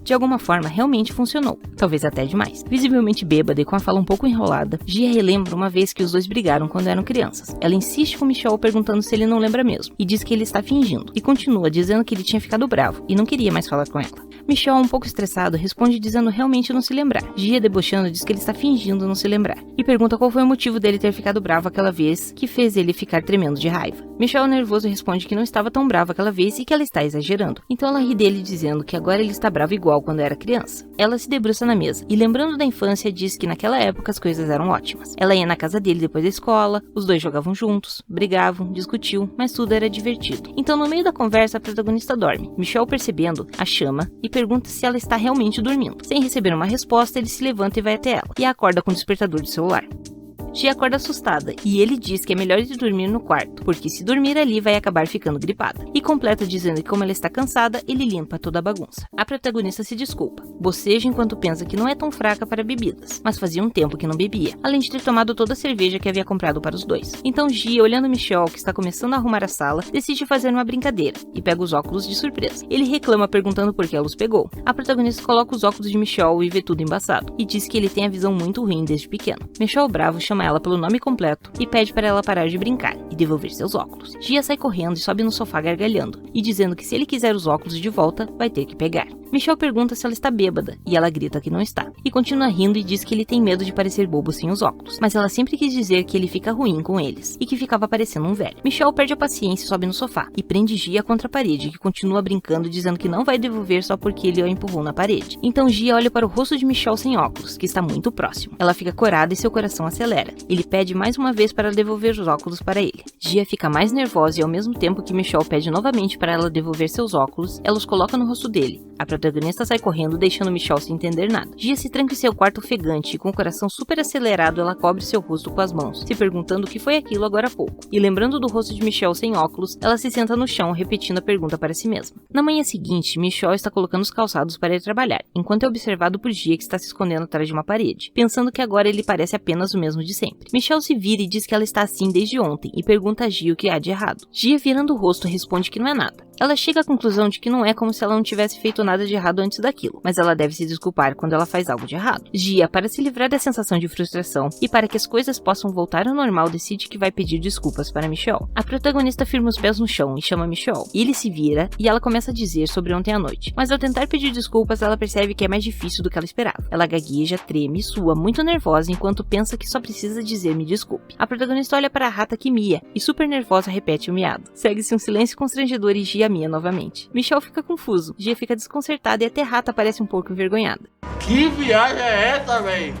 De alguma forma, realmente funcionou. Talvez até demais. Visivelmente bêbada e com a fala um pouco enrolada, Gia relembra uma vez que os dois brigaram quando eram crianças. Ela insiste com Michelle perguntando se ele não lembra mesmo, e diz que ele está fingindo, e continua dizendo que ele tinha ficado bravo e não queria mais falar com ela. Michelle, um pouco estressado, responde dizendo realmente não se lembrar. Gia, debochando, diz que ele está fingindo não se lembrar, e pergunta qual foi o motivo dele ter ficado bravo aquela vez que fez ele ficar tremendo de raiva. Michelle, nervoso, responde que não estava tão bravo aquela vez e que ela está exagerando. Então ela ri dele dizendo que agora ele está bravo igual quando era criança. Ela se debruça na mesa e, lembrando da infância, diz que naquela época as coisas eram ótimas. Ela ia na casa dele depois da escola, os dois jogavam juntos, brigavam, discutiam, mas tudo era divertido. Então, no meio da conversa, a protagonista dorme. Michelle, percebendo, a chama e pergunta se ela está realmente dormindo. Sem receber uma resposta, ele se levanta e vai até ela, e a acorda com o despertador do celular. Gia acorda assustada, e ele diz que é melhor de dormir no quarto, porque se dormir ali vai acabar ficando gripada. E completa dizendo que como ela está cansada, ele limpa toda a bagunça. A protagonista se desculpa, boceja enquanto pensa que não é tão fraca para bebidas, mas fazia um tempo que não bebia, além de ter tomado toda a cerveja que havia comprado para os dois. Então Gia, olhando Michelle, que está começando a arrumar a sala, decide fazer uma brincadeira, e pega os óculos de surpresa. Ele reclama perguntando por que ela os pegou. A protagonista coloca os óculos de Michelle e vê tudo embaçado, e diz que ele tem a visão muito ruim desde pequeno. Michelle, bravo, chama ela pelo nome completo e pede para ela parar de brincar e devolver seus óculos. Gia sai correndo e sobe no sofá gargalhando e dizendo que se ele quiser os óculos de volta, vai ter que pegar. Michelle pergunta se ela está bêbada e ela grita que não está, e continua rindo e diz que ele tem medo de parecer bobo sem os óculos, mas ela sempre quis dizer que ele fica ruim com eles e que ficava parecendo um velho. Michelle perde a paciência e sobe no sofá e prende Gia contra a parede, que continua brincando dizendo que não vai devolver só porque ele a empurrou na parede. Então Gia olha para o rosto de Michelle sem óculos, que está muito próximo. Ela fica corada e seu coração acelera. Ele pede mais uma vez para devolver os óculos para ele. Gia fica mais nervosa e ao mesmo tempo que Michelle pede novamente para ela devolver seus óculos, ela os coloca no rosto dele. A protagonista sai correndo, deixando Michelle sem entender nada. Gia se tranca em seu quarto ofegante e com o coração super acelerado ela cobre seu rosto com as mãos, se perguntando o que foi aquilo agora há pouco. E lembrando do rosto de Michelle sem óculos, ela se senta no chão, repetindo a pergunta para si mesma. Na manhã seguinte, Michelle está colocando os calçados para ir trabalhar, enquanto é observado por Gia, que está se escondendo atrás de uma parede, pensando que agora ele parece apenas o mesmo de sempre. Michelle se vira e diz que ela está assim desde ontem e pergunta a Gia o que há de errado. Gia, virando o rosto, responde que não é nada. Ela chega à conclusão de que não é como se ela não tivesse feito nada de errado antes daquilo, mas ela deve se desculpar quando ela faz algo de errado. Gia, para se livrar da sensação de frustração e para que as coisas possam voltar ao normal, decide que vai pedir desculpas para Michelle. A protagonista firma os pés no chão e chama Michelle. Ele se vira e ela começa a dizer sobre ontem à noite, mas ao tentar pedir desculpas, ela percebe que é mais difícil do que ela esperava. Ela gagueja, treme e sua, muito nervosa, enquanto pensa que só precisa dizer me desculpe. A protagonista olha para a rata que mia e super nervosa repete o miado. Segue-se um silêncio constrangedor e Gia mia novamente. Michelle fica confuso, Gia fica desconcertada e até a rata parece um pouco envergonhada. Que viagem é essa, véi?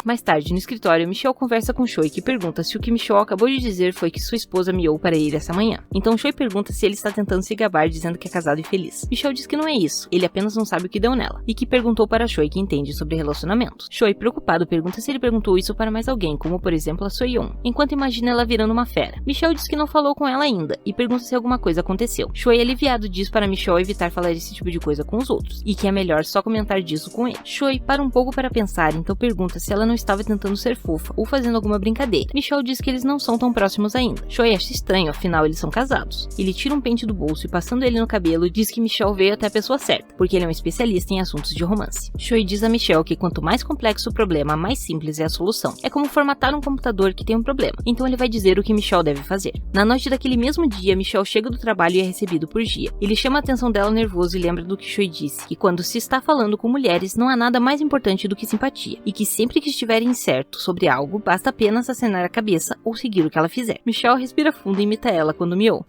Mais tarde, no escritório, Michelle conversa com Choi, que pergunta se o que Michelle acabou de dizer foi que sua esposa miou para ele essa manhã. Então Choi pergunta se ele está tentando se gabar, dizendo que é casado e feliz. Michelle diz que não é isso, ele apenas não sabe o que deu nela, e que perguntou para Choi, que entende sobre relacionamentos. Choi, preocupado, pergunta se ele perguntou isso para mais alguém, como por exemplo a Soyeon, enquanto imagina ela virando uma fera. Michelle diz que não falou com ela ainda, e pergunta se alguma coisa aconteceu. Choi, aliviado, diz para Michelle evitar falar esse tipo de coisa com os outros, e que é melhor só comentar disso com ele. Choi para um pouco para pensar, então pergunta se ela não estava tentando ser fofa ou fazendo alguma brincadeira. Michelle diz que eles não são tão próximos ainda. Choi acha estranho, afinal eles são casados. Ele tira um pente do bolso e passando ele no cabelo, diz que Michelle veio até a pessoa certa, porque ele é um especialista em assuntos de romance. Choi diz a Michelle que quanto mais complexo o problema, mais simples é a solução. É como formatar um computador que tem um problema, então ele vai dizer o que Michelle deve fazer. Na noite daquele mesmo dia, Michelle chega do trabalho e é recebido por Gia. Ele chama a atenção dela nervoso e lembra do que Choi disse, que quando se está falando com mulheres, não há nada mais importante do que simpatia, e que sempre que estiverem certo sobre algo, basta apenas acenar a cabeça ou seguir o que ela fizer. Michelle respira fundo e imita ela quando miou.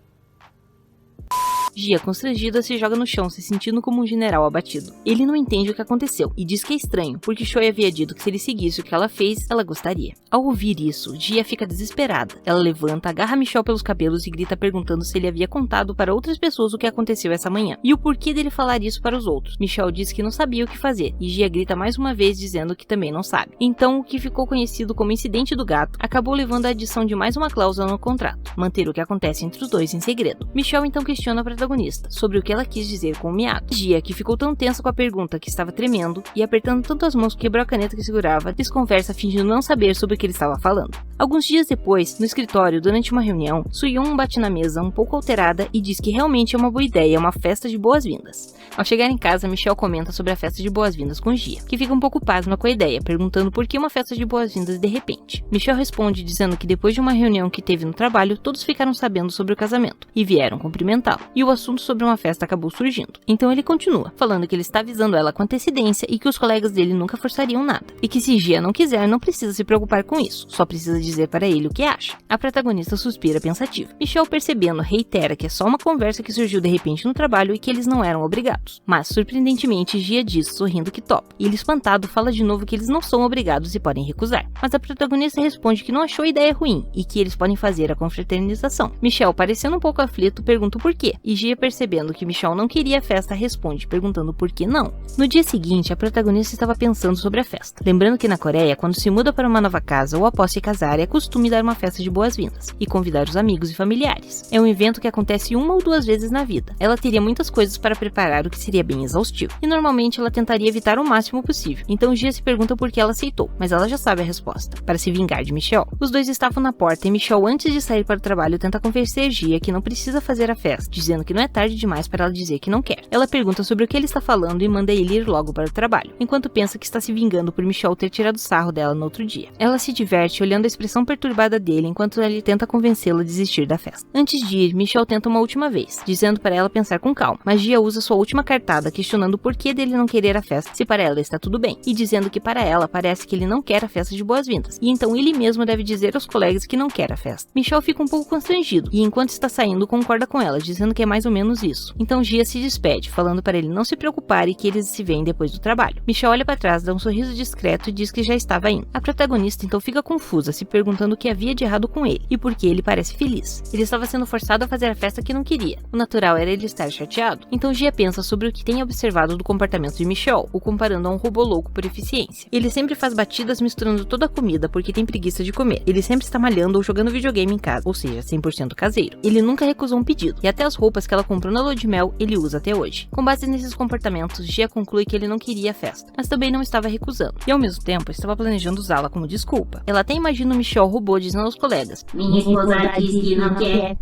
Gia, constrangida, se joga no chão, se sentindo como um general abatido. Ele não entende o que aconteceu e diz que é estranho, porque Choi havia dito que se ele seguisse o que ela fez, ela gostaria. Ao ouvir isso, Gia fica desesperada. Ela levanta, agarra Michelle pelos cabelos e grita perguntando se ele havia contado para outras pessoas o que aconteceu essa manhã e o porquê dele falar isso para os outros. Michelle diz que não sabia o que fazer e Gia grita mais uma vez dizendo que também não sabe. Então, o que ficou conhecido como incidente do gato acabou levando à adição de mais uma cláusula no contrato, manter o que acontece entre os dois em segredo. Michelle então questiona para protagonista sobre o que ela quis dizer com o miado. Gia, que ficou tão tensa com a pergunta que estava tremendo e apertando tanto as mãos que quebrou a caneta que segurava, desconversa fingindo não saber sobre o que ele estava falando. Alguns dias depois, no escritório, durante uma reunião, Soo-yoon bate na mesa um pouco alterada e diz que realmente é uma boa ideia uma festa de boas-vindas. Ao chegar em casa, Michelle comenta sobre a festa de boas-vindas com Gia, que fica um pouco pasma com a ideia, perguntando por que uma festa de boas-vindas de repente. Michelle responde dizendo que depois de uma reunião que teve no trabalho, todos ficaram sabendo sobre o casamento e vieram cumprimentá-lo, e o assunto sobre uma festa acabou surgindo. Então ele continua, falando que ele está avisando ela com antecedência e que os colegas dele nunca forçariam nada, e que se Gia não quiser, não precisa se preocupar com isso, só precisa dizer para ele o que acha. A protagonista suspira pensativa. Michelle, percebendo, reitera que é só uma conversa que surgiu de repente no trabalho e que eles não eram obrigados. Mas, surpreendentemente, Gia diz, sorrindo, que topa. E ele, espantado, fala de novo que eles não são obrigados e podem recusar. Mas a protagonista responde que não achou a ideia ruim e que eles podem fazer a confraternização. Michelle, parecendo um pouco aflito, pergunta o porquê. E Gia, percebendo que Michelle não queria a festa, responde, perguntando por que não. No dia seguinte, a protagonista estava pensando sobre a festa. Lembrando que na Coreia, quando se muda para uma nova casa ou após se casar, é costume dar uma festa de boas-vindas e convidar os amigos e familiares. É um evento que acontece 1 ou 2 vezes na vida. Ela teria muitas coisas para preparar, o que seria bem exaustivo. E normalmente ela tentaria evitar o máximo possível. Então Gia se pergunta por que ela aceitou, mas ela já sabe a resposta: para se vingar de Michelle. Os dois estavam na porta e Michelle, antes de sair para o trabalho, tenta convencer Gia que não precisa fazer a festa, dizendo que não é tarde demais para ela dizer que não quer. Ela pergunta sobre o que ele está falando e manda ele ir logo para o trabalho, enquanto pensa que está se vingando por Michelle ter tirado sarro dela no outro dia. Ela se diverte olhando a expressão perturbada dele enquanto ele tenta convencê-la a desistir da festa. Antes de ir, Michelle tenta uma última vez, dizendo para ela pensar com calma, mas Gia usa sua última cartada questionando o porquê dele não querer a festa se para ela está tudo bem, e dizendo que para ela parece que ele não quer a festa de boas-vindas, e então ele mesmo deve dizer aos colegas que não quer a festa. Michelle fica um pouco constrangido, e enquanto está saindo concorda com ela, dizendo que é mais ou menos isso. Então Gia se despede, falando para ele não se preocupar e que eles se veem depois do trabalho. Michelle olha para trás, dá um sorriso discreto e diz que já estava indo. A protagonista então fica confusa, se perguntando o que havia de errado com ele, e por que ele parece feliz. Ele estava sendo forçado a fazer a festa que não queria. O natural era ele estar chateado. Então Gia pensa sobre o que tem observado do comportamento de Michelle, o comparando a um robô louco por eficiência. Ele sempre faz batidas misturando toda a comida porque tem preguiça de comer. Ele sempre está malhando ou jogando videogame em casa, ou seja, 100% caseiro. Ele nunca recusou um pedido, e até as roupas que ela comprou na lua de mel, ele usa até hoje. Com base nesses comportamentos, Gia conclui que ele não queria a festa, mas também não estava recusando, e ao mesmo tempo estava planejando usá-la como desculpa. Ela até imagina o Michelle robô dizendo aos colegas: minha esposa disse que não quer.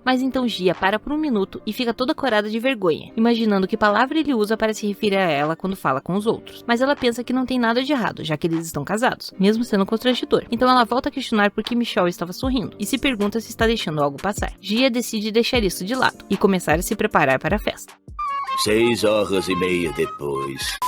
Mas então Gia para por um minuto e fica toda corada de vergonha, imaginando que palavra ele usa para se referir a ela quando fala com os outros. Mas ela pensa que não tem nada de errado, já que eles estão casados, mesmo sendo constrangedor. Então ela volta a questionar por que Michelle estava sorrindo, e se pergunta se está deixando algo passar. Gia decide deixar isso de lado e começar a se preparar para a festa. 6h30 depois.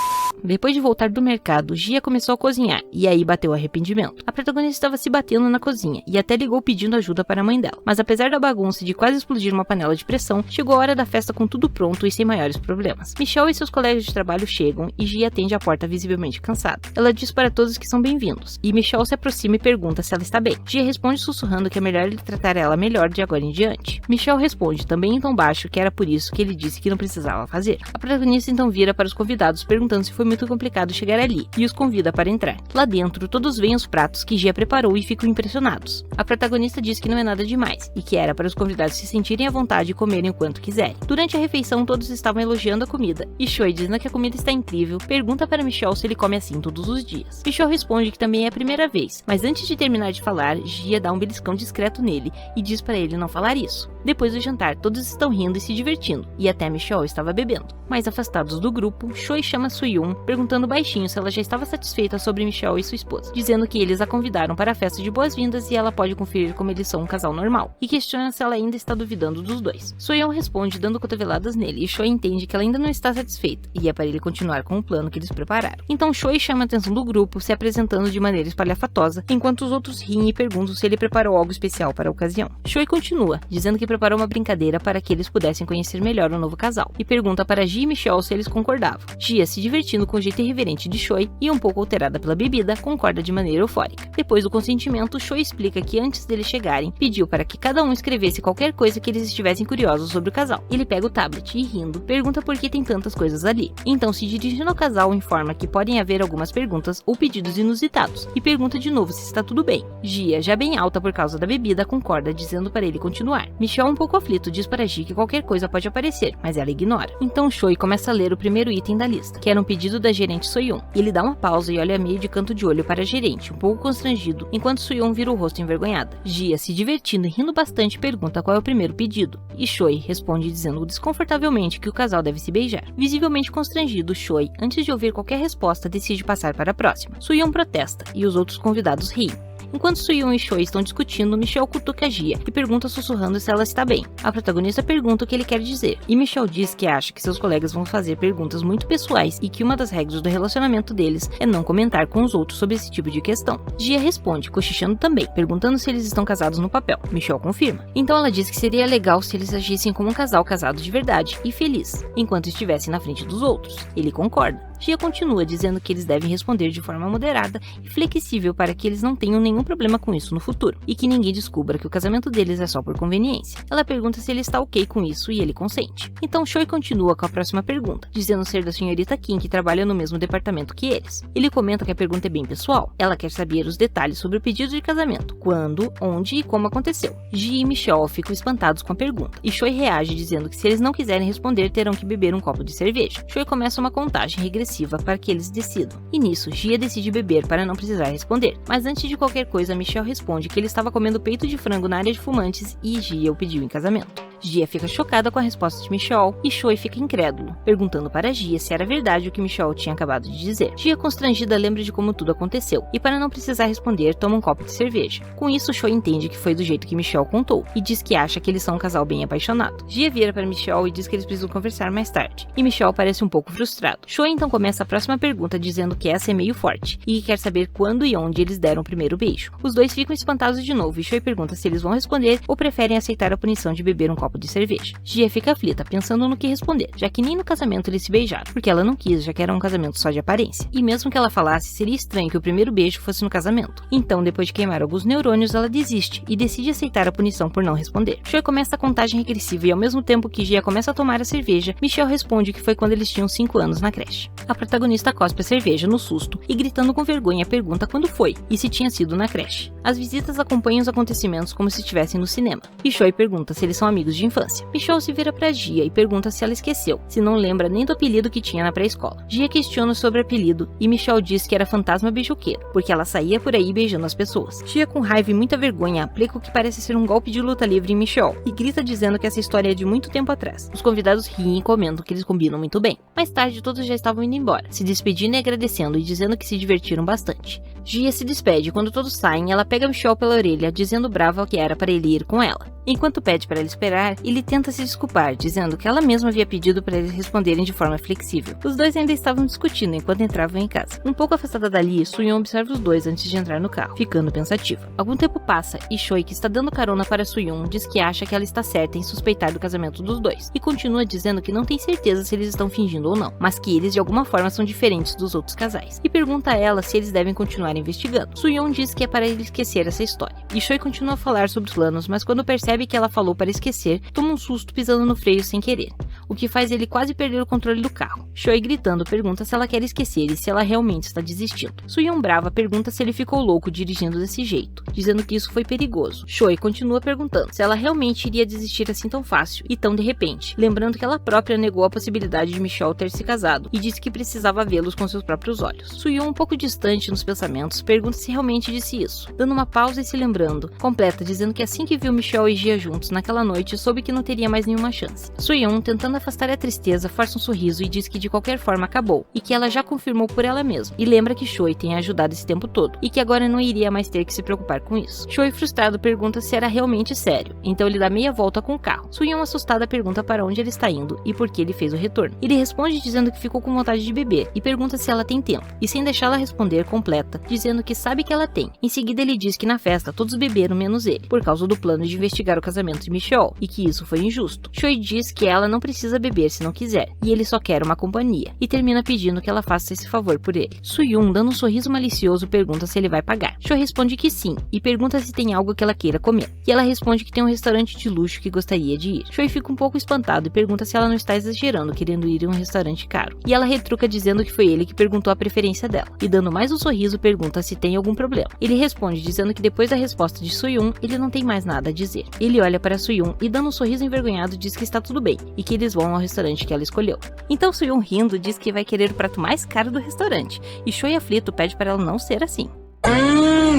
Depois de voltar do mercado, Gia começou a cozinhar, e aí bateu o arrependimento. A protagonista estava se batendo na cozinha, e até ligou pedindo ajuda para a mãe dela. Mas apesar da bagunça e de quase explodir uma panela de pressão, chegou a hora da festa com tudo pronto e sem maiores problemas. Michelle e seus colegas de trabalho chegam, e Gia atende a porta visivelmente cansada. Ela diz para todos que são bem-vindos, e Michelle se aproxima e pergunta se ela está bem. Gia responde sussurrando que é melhor ele tratar ela melhor de agora em diante. Michelle responde, também em tom baixo, que era por isso que ele disse que não precisava fazer. A protagonista então vira para os convidados perguntando se foi muito complicado chegar ali, e os convida para entrar. Lá dentro, todos veem os pratos que Gia preparou e ficam impressionados. A protagonista diz que não é nada demais, e que era para os convidados se sentirem à vontade e comerem o quanto quiserem. Durante a refeição, todos estavam elogiando a comida, e Choi, dizendo que a comida está incrível, pergunta para Michelle se ele come assim todos os dias. Michelle responde que também é a primeira vez, mas antes de terminar de falar, Gia dá um beliscão discreto nele, e diz para ele não falar isso. Depois do jantar, todos estão rindo e se divertindo, e até Michelle estava bebendo. Mais afastados do grupo, Choi chama Soo-yoon, perguntando baixinho se ela já estava satisfeita sobre Michelle e sua esposa, dizendo que eles a convidaram para a festa de boas-vindas e ela pode conferir como eles são um casal normal, e questiona se ela ainda está duvidando dos dois. Soo-yoon responde dando cotoveladas nele, e Choi entende que ela ainda não está satisfeita, e é para ele continuar com o plano que eles prepararam. Então Choi chama a atenção do grupo, se apresentando de maneira espalhafatosa, enquanto os outros riem e perguntam se ele preparou algo especial para a ocasião. Choi continua, dizendo que preparou uma brincadeira para que eles pudessem conhecer melhor o novo casal, e pergunta para Gia e Michelle se eles concordavam. Gia, se divertindo com o jeito irreverente de Choi e um pouco alterada pela bebida, concorda de maneira eufórica. Depois do consentimento, Choi explica que antes deles chegarem, pediu para que cada um escrevesse qualquer coisa que eles estivessem curiosos sobre o casal. Ele pega o tablet e, rindo, pergunta por que tem tantas coisas ali. Então, se dirigindo ao casal, informa que podem haver algumas perguntas ou pedidos inusitados, e pergunta de novo se está tudo bem. Gia, já bem alta por causa da bebida, concorda, dizendo para ele continuar. Michel, um pouco aflito, diz para Gia que qualquer coisa pode aparecer, mas ela ignora. Então Choi começa a ler o primeiro item da lista, que era um pedido da gerente Soyun. Ele dá uma pausa e olha meio de canto de olho para a gerente, um pouco constrangido, enquanto Soyun vira o rosto envergonhada. Gia, se divertindo e rindo bastante, pergunta qual é o primeiro pedido, e Choi responde dizendo desconfortavelmente que o casal deve se beijar. Visivelmente constrangido, Choi, antes de ouvir qualquer resposta, decide passar para a próxima. Soyun protesta, e os outros convidados riem. Enquanto Soyun e Choi estão discutindo, Michel cutuca Gia e pergunta sussurrando se ela está bem. A protagonista pergunta o que ele quer dizer, e Michel diz que acha que seus colegas vão fazer perguntas muito pessoais e que uma das regras do relacionamento deles é não comentar com os outros sobre esse tipo de questão. Gia responde, cochichando também, perguntando se eles estão casados no papel. Michel confirma. Então ela diz que seria legal se eles agissem como um casal casado de verdade e feliz, enquanto estivessem na frente dos outros. Ele concorda. Gia continua dizendo que eles devem responder de forma moderada e flexível para que eles não tenham nenhum problema com isso no futuro, e que ninguém descubra que o casamento deles é só por conveniência. Ela pergunta se ele está ok com isso e ele consente. Então Choi continua com a próxima pergunta, dizendo ser da senhorita Kim, que trabalha no mesmo departamento que eles. Ele comenta que a pergunta é bem pessoal. Ela quer saber os detalhes sobre o pedido de casamento, quando, onde e como aconteceu. Gia e Michel ficam espantados com a pergunta, e Choi reage dizendo que se eles não quiserem responder, terão que beber um copo de cerveja. Choi começa uma contagem regressiva para que eles decidam. E nisso, Gia decide beber para não precisar responder. Mas antes de qualquer coisa, Michel responde que ele estava comendo peito de frango na área de fumantes e Gia o pediu em casamento. Gia fica chocada com a resposta de Michel e Choi fica incrédulo, perguntando para Gia se era verdade o que Michel tinha acabado de dizer. Gia, constrangida, lembra de como tudo aconteceu e, para não precisar responder, toma um copo de cerveja. Com isso, Choi entende que foi do jeito que Michel contou e diz que acha que eles são um casal bem apaixonado. Gia vira para Michel e diz que eles precisam conversar mais tarde, e Michel parece um pouco frustrado. Choi então começa a próxima pergunta dizendo que essa é meio forte e que quer saber quando e onde eles deram o primeiro beijo. Os dois ficam espantados de novo e Choi pergunta se eles vão responder ou preferem aceitar a punição de beber um copo de cerveja. Gia fica aflita, pensando no que responder, já que nem no casamento eles se beijaram, porque ela não quis, já que era um casamento só de aparência. E mesmo que ela falasse, seria estranho que o primeiro beijo fosse no casamento. Então, depois de queimar alguns neurônios, ela desiste e decide aceitar a punição por não responder. Choi começa a contagem regressiva e ao mesmo tempo que Gia começa a tomar a cerveja, Michel responde que foi quando eles tinham 5 anos na creche. A protagonista cospe a cerveja no susto e, gritando com vergonha, pergunta quando foi e se tinha sido na creche. As visitas acompanham os acontecimentos como se estivessem no cinema, e Choi pergunta se eles são amigos de infância. Michel se vira pra Gia e pergunta se ela esqueceu, se não lembra nem do apelido que tinha na pré-escola. Gia questiona sobre o apelido e Michel diz que era fantasma beijoqueiro, porque ela saía por aí beijando as pessoas. Gia, com raiva e muita vergonha, aplica o que parece ser um golpe de luta livre em Michel e grita dizendo que essa história é de muito tempo atrás. Os convidados riem e comentam que eles combinam muito bem. Mais tarde, todos já estavam indo embora, se despedindo e agradecendo e dizendo que se divertiram bastante. Gia se despede. Quando todos saem, ela pega Michel pela orelha, dizendo brava que era para ele ir com ela. Enquanto pede para ela esperar, ele tenta se desculpar, dizendo que ela mesma havia pedido para eles responderem de forma flexível. Os dois ainda estavam discutindo enquanto entravam em casa. Um pouco afastada dali, Soyun observa os dois antes de entrar no carro, ficando pensativa. Algum tempo passa e Choi, que está dando carona para Soyun, diz que acha que ela está certa em suspeitar do casamento dos dois, e continua dizendo que não tem certeza se eles estão fingindo ou não, mas que eles de alguma forma são diferentes dos outros casais, e pergunta a ela se eles devem continuar investigando. Soyun diz que é para ele esquecer essa história, e Choi continua a falar sobre os planos, mas quando percebe que ela falou para esquecer, toma um susto pisando no freio sem querer, o que faz ele quase perder o controle do carro. Choi, gritando, pergunta se ela quer esquecer e se ela realmente está desistindo. Soyun, brava, pergunta se ele ficou louco dirigindo desse jeito, dizendo que isso foi perigoso. Choi continua perguntando se ela realmente iria desistir assim tão fácil e tão de repente, lembrando que ela própria negou a possibilidade de Michel ter se casado e disse que precisava vê-los com seus próprios olhos. Soyun, um pouco distante nos pensamentos, pergunta se realmente disse isso, dando uma pausa e se lembrando, completa, dizendo que assim que viu Michel e Gia juntos naquela noite, soube que não teria mais nenhuma chance. Soyun, tentando afastar a tristeza, força um sorriso e diz que de qualquer forma acabou, e que ela já confirmou por ela mesma, e lembra que Choi tem ajudado esse tempo todo, e que agora não iria mais ter que se preocupar com isso. Choi, frustrado, pergunta se era realmente sério, então ele dá meia volta com o carro. Soyun, assustada, pergunta para onde ele está indo e por que ele fez o retorno. Ele responde dizendo que ficou com vontade de beber, e pergunta se ela tem tempo, e sem deixá-la responder, completa, dizendo que sabe que ela tem. Em seguida ele diz que na festa todos beberam menos ele, por causa do plano de investigar o casamento de Michel, e que isso foi injusto. Choi diz que ela não precisa precisa beber se não quiser, e ele só quer uma companhia, e termina pedindo que ela faça esse favor por ele. Soo-yoon, dando um sorriso malicioso, pergunta se ele vai pagar. Cho responde que sim, e pergunta se tem algo que ela queira comer, e ela responde que tem um restaurante de luxo que gostaria de ir. Choi fica um pouco espantado e pergunta se ela não está exagerando querendo ir em um restaurante caro, e ela retruca dizendo que foi ele que perguntou a preferência dela, e dando mais um sorriso pergunta se tem algum problema. Ele responde dizendo que depois da resposta de Soo-yoon, ele não tem mais nada a dizer. Ele olha para Soo-yoon e dando um sorriso envergonhado diz que está tudo bem, e que eles vão ao restaurante que ela escolheu. Então Soo-yoon, rindo, diz que vai querer o prato mais caro do restaurante, e Choi, aflito, pede para ela não ser assim.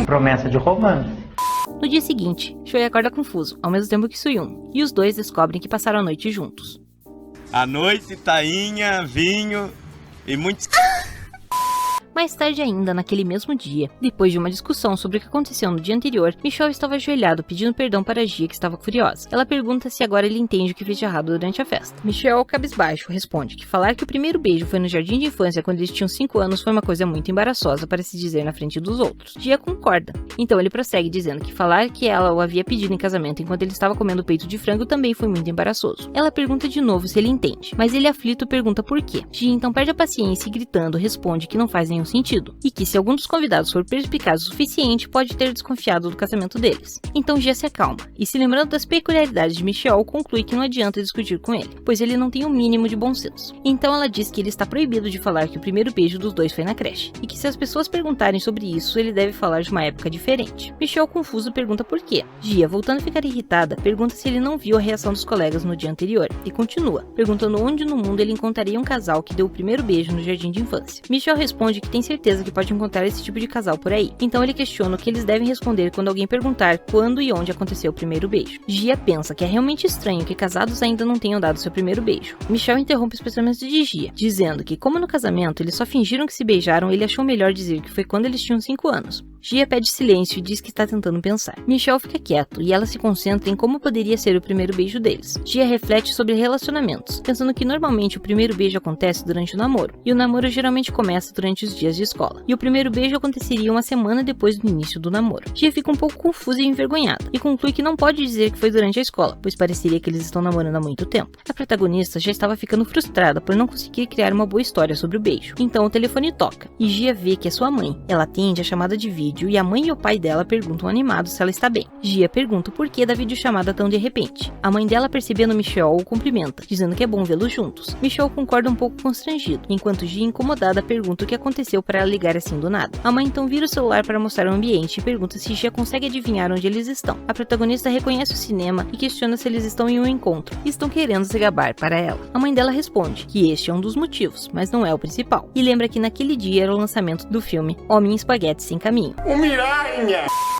Promessa de romance. No dia seguinte, Choi acorda confuso, ao mesmo tempo que Soo-yoon, e os dois descobrem que passaram a noite juntos. À noite, tainha, vinho e muitos... Mais tarde ainda, naquele mesmo dia, depois de uma discussão sobre o que aconteceu no dia anterior, Michelle estava ajoelhado pedindo perdão para Gia, que estava furiosa. Ela pergunta se agora ele entende o que fez de errado durante a festa. Michelle, cabisbaixo, responde que falar que o primeiro beijo foi no jardim de infância quando eles tinham 5 anos foi uma coisa muito embaraçosa para se dizer na frente dos outros. Gia concorda. Então ele prossegue dizendo que falar que ela o havia pedido em casamento enquanto ele estava comendo peito de frango também foi muito embaraçoso. Ela pergunta de novo se ele entende, mas ele aflito pergunta por quê. Gia então perde a paciência e gritando responde que não faz nenhum sentido, e que se algum dos convidados for perspicaz o suficiente, pode ter desconfiado do casamento deles. Então Gia se acalma, e se lembrando das peculiaridades de Michelle, conclui que não adianta discutir com ele, pois ele não tem o mínimo de bom senso. Então ela diz que ele está proibido de falar que o primeiro beijo dos dois foi na creche, e que se as pessoas perguntarem sobre isso, ele deve falar de uma época diferente. Michelle, confuso, pergunta por quê. Gia, voltando a ficar irritada, pergunta se ele não viu a reação dos colegas no dia anterior, e continua, perguntando onde no mundo ele encontraria um casal que deu o primeiro beijo no jardim de infância. Michelle responde que tem certeza que pode encontrar esse tipo de casal por aí. Então ele questiona o que eles devem responder quando alguém perguntar quando e onde aconteceu o primeiro beijo. Gia pensa que é realmente estranho que casados ainda não tenham dado seu primeiro beijo. Michelle interrompe os pensamentos de Gia, dizendo que como no casamento eles só fingiram que se beijaram, ele achou melhor dizer que foi quando eles tinham 5 anos. Gia pede silêncio e diz que está tentando pensar. Michelle fica quieto e ela se concentra em como poderia ser o primeiro beijo deles. Gia reflete sobre relacionamentos, pensando que normalmente o primeiro beijo acontece durante o namoro, e o namoro geralmente começa durante os dias de escola, e o primeiro beijo aconteceria uma semana depois do início do namoro. Gia fica um pouco confusa e envergonhada, e conclui que não pode dizer que foi durante a escola, pois pareceria que eles estão namorando há muito tempo. A protagonista já estava ficando frustrada por não conseguir criar uma boa história sobre o beijo. Então o telefone toca, e Gia vê que é sua mãe. Ela atende a chamada de vídeo, e a mãe e o pai dela perguntam animados se ela está bem. Gia pergunta o porquê da videochamada tão de repente. A mãe dela, percebendo Michelle, o cumprimenta, dizendo que é bom vê-los juntos. Michelle concorda um pouco constrangido, enquanto Gia, incomodada, pergunta o que aconteceu para ela ligar assim do nada. A mãe então vira o celular para mostrar o ambiente e pergunta se Gia consegue adivinhar onde eles estão. A protagonista reconhece o cinema e questiona se eles estão em um encontro e estão querendo se gabar para ela. A mãe dela responde que este é um dos motivos, mas não é o principal, e lembra que naquele dia era o lançamento do filme Homem em Espaguete Sem Caminho.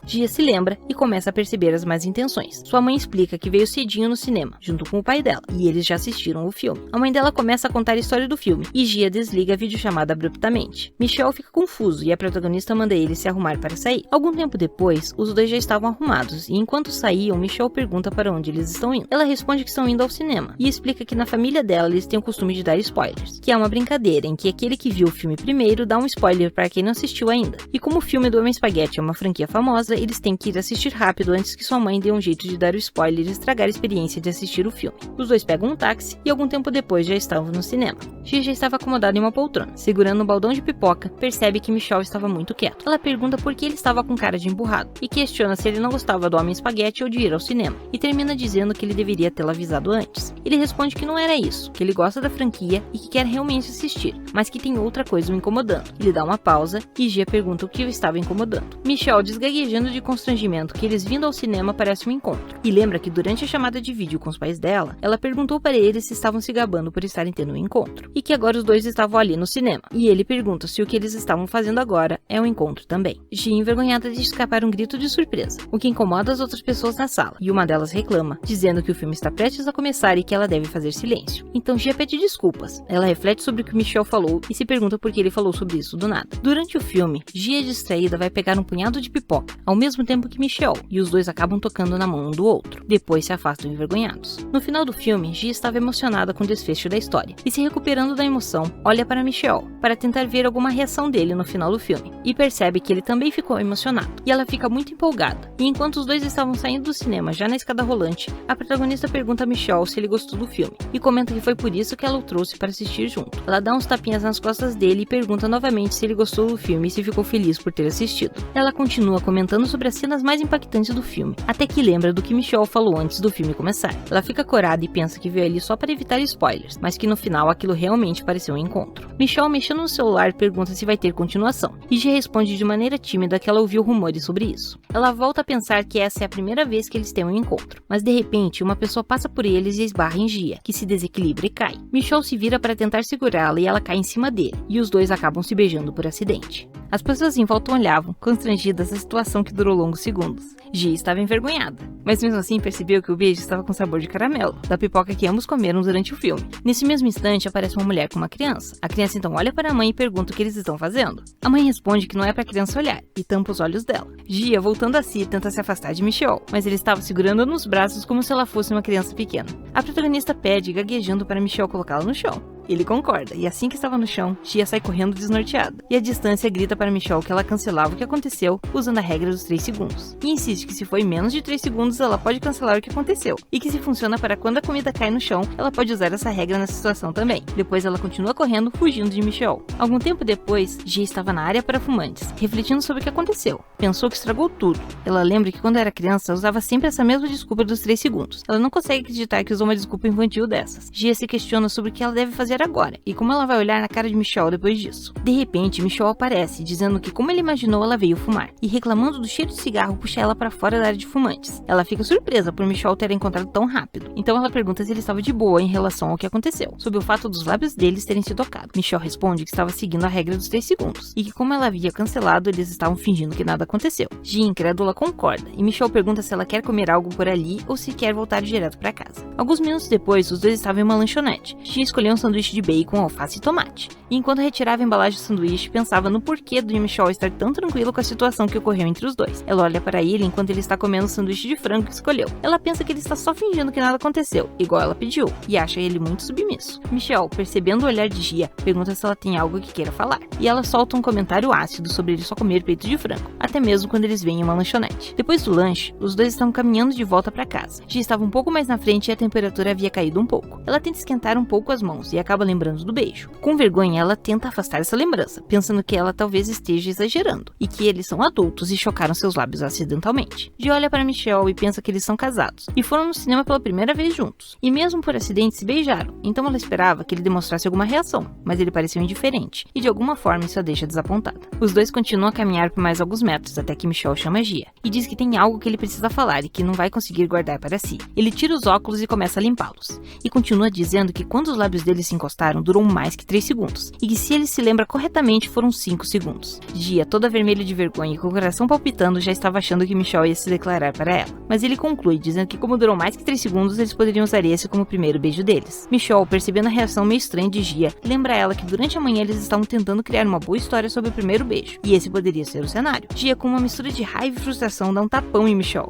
Gia se lembra e começa a perceber as más intenções. Sua mãe explica que veio cedinho no cinema, junto com o pai dela, e eles já assistiram o filme. A mãe dela começa a contar a história do filme, e Gia desliga a videochamada abruptamente. Michelle fica confuso e a protagonista manda ele se arrumar para sair. Algum tempo depois, os dois já estavam arrumados, e enquanto saíam, Michelle pergunta para onde eles estão indo. Ela responde que estão indo ao cinema, e explica que na família dela eles têm o costume de dar spoilers, que é uma brincadeira em que aquele que viu o filme primeiro dá um spoiler para quem não assistiu ainda. E como o filme do Homem Espaguete é uma franquia famosa, eles têm que ir assistir rápido antes que sua mãe dê um jeito de dar o spoiler e estragar a experiência de assistir o filme. Os dois pegam um táxi e algum tempo depois já estavam no cinema. Gia já estava acomodada em uma poltrona, segurando um baldão de pipoca, percebe que Michelle estava muito quieto. Ela pergunta por que ele estava com cara de emburrado e questiona se ele não gostava do Homem Espaguete ou de ir ao cinema, e termina dizendo que ele deveria tê-la avisado antes. Ele responde que não era isso, que ele gosta da franquia e que quer realmente assistir, mas que tem outra coisa o incomodando. Ele dá uma pausa e Gia pergunta o que o estava incomodando. Michelle diz gaguejando de constrangimento que eles vindo ao cinema parece um encontro, e lembra que durante a chamada de vídeo com os pais dela, ela perguntou para eles se estavam se gabando por estarem tendo um encontro, e que agora os dois estavam ali no cinema, e ele pergunta se o que eles estavam fazendo agora é um encontro também. Gia, envergonhada, de escapar um grito de surpresa, o que incomoda as outras pessoas na sala, e uma delas reclama, dizendo que o filme está prestes a começar e que ela deve fazer silêncio. Então Gia pede desculpas. Ela reflete sobre o que Michelle falou falou e se pergunta por que ele falou sobre isso do nada. Durante o filme, Gia, distraída, vai pegar um punhado de pipoca, ao mesmo tempo que Michelle, e os dois acabam tocando na mão um do outro. Depois se afastam envergonhados. No final do filme, Gia estava emocionada com o desfecho da história, e se recuperando da emoção, olha para Michelle, para tentar ver alguma reação dele no final do filme, e percebe que ele também ficou emocionado, e ela fica muito empolgada. E enquanto os dois estavam saindo do cinema, já na escada rolante, a protagonista pergunta a Michelle se ele gostou do filme, e comenta que foi por isso que ela o trouxe para assistir junto. Ela dá uns tapinhas nas costas dele e pergunta novamente se ele gostou do filme e se ficou feliz por ter assistido. Ela continua comentando sobre as cenas mais impactantes do filme, até que lembra do que Michelle falou antes do filme começar. Ela fica corada e pensa que veio ali só para evitar spoilers, mas que no final aquilo realmente pareceu um encontro. Michelle, mexendo no celular, pergunta se vai ter continuação, e Gia responde de maneira tímida que ela ouviu rumores sobre isso. Ela volta a pensar que essa é a primeira vez que eles têm um encontro, mas de repente uma pessoa passa por eles e esbarra em Gia, que se desequilibra e cai. Michelle se vira para tentar segurá-la e ela cai em cima dele, e os dois acabam se beijando por acidente. As pessoas em volta olhavam, constrangidas, a situação que durou longos segundos. Gia estava envergonhada, mas mesmo assim percebeu que o beijo estava com sabor de caramelo, da pipoca que ambos comeram durante o filme. Nesse mesmo instante aparece uma mulher com uma criança. A criança então olha para a mãe e pergunta o que eles estão fazendo. A mãe responde que não é para a criança olhar, e tampa os olhos dela. Gia, voltando a si, tenta se afastar de Michelle, mas ele estava segurando-a nos braços como se ela fosse uma criança pequena. A protagonista pede, gaguejando, para Michelle colocá-la no chão. Ele concorda, e assim que estava no chão, Gia sai correndo desnorteada, e à distância grita para Michelle que ela cancelava o que aconteceu usando a regra dos 3 segundos, e insiste que se foi menos de 3 segundos ela pode cancelar o que aconteceu, e que se funciona para quando a comida cai no chão, ela pode usar essa regra nessa situação também. Depois ela continua correndo, fugindo de Michelle. Algum tempo depois, Gia estava na área para fumantes, refletindo sobre o que aconteceu. Pensou que estragou tudo. Ela lembra que quando era criança, usava sempre essa mesma desculpa dos 3 segundos. Ela não consegue acreditar que usou uma desculpa infantil dessas. Gia se questiona sobre o que ela deve fazer agora, e como ela vai olhar na cara de Michelle depois disso. De repente, Michelle aparece, dizendo que como ele imaginou, ela veio fumar, e reclamando do cheiro de cigarro, puxa ela para fora da área de fumantes. Ela fica surpresa por Michelle ter encontrado tão rápido, então ela pergunta se ele estava de boa em relação ao que aconteceu, sob o fato dos lábios deles terem se tocado. Michelle responde que estava seguindo a regra dos 3 segundos, e que como ela havia cancelado, eles estavam fingindo que nada aconteceu. Gia, incrédula, concorda, e Michelle pergunta se ela quer comer algo por ali ou se quer voltar direto para casa. Alguns minutos depois, os dois estavam em uma lanchonete. Gia escolheu um sanduíche de bacon, alface e tomate. E enquanto retirava a embalagem do sanduíche, pensava no porquê de Michelle estar tão tranquilo com a situação que ocorreu entre os dois. Ela olha para ele enquanto ele está comendo o sanduíche de frango que escolheu. Ela pensa que ele está só fingindo que nada aconteceu, igual ela pediu, e acha ele muito submisso. Michelle, percebendo o olhar de Gia, pergunta se ela tem algo que queira falar. E ela solta um comentário ácido sobre ele só comer peito de frango, até mesmo quando eles vêm em uma lanchonete. Depois do lanche, os dois estão caminhando de volta para casa. Gia estava um pouco mais na frente e a temperatura havia caído um pouco. Ela tenta esquentar um pouco as mãos e acaba lembrando do beijo. Com vergonha, ela tenta afastar essa lembrança, pensando que ela talvez esteja exagerando, e que eles são adultos e chocaram seus lábios acidentalmente. Gia olha para Michelle e pensa que eles são casados, e foram no cinema pela primeira vez juntos, e mesmo por acidente se beijaram, então ela esperava que ele demonstrasse alguma reação, mas ele pareceu indiferente, e de alguma forma isso a deixa desapontada. Os dois continuam a caminhar por mais alguns metros, até que Michelle chama Gia, e diz que tem algo que ele precisa falar e que não vai conseguir guardar para si. Ele tira os óculos e começa a limpá-los, e continua dizendo que quando os lábios dele se encostaram, durou mais que 3 segundos, e que se ele se lembra corretamente foram 5 segundos. Gia, toda vermelha de vergonha e com o coração palpitando, já estava achando que Michelle ia se declarar para ela, mas ele conclui dizendo que como durou mais que 3 segundos, eles poderiam usar esse como o primeiro beijo deles. Michelle, percebendo a reação meio estranha de Gia, lembra ela que durante a manhã eles estavam tentando criar uma boa história sobre o primeiro beijo, e esse poderia ser o cenário. Gia, com uma mistura de raiva e frustração, dá um tapão em Michelle.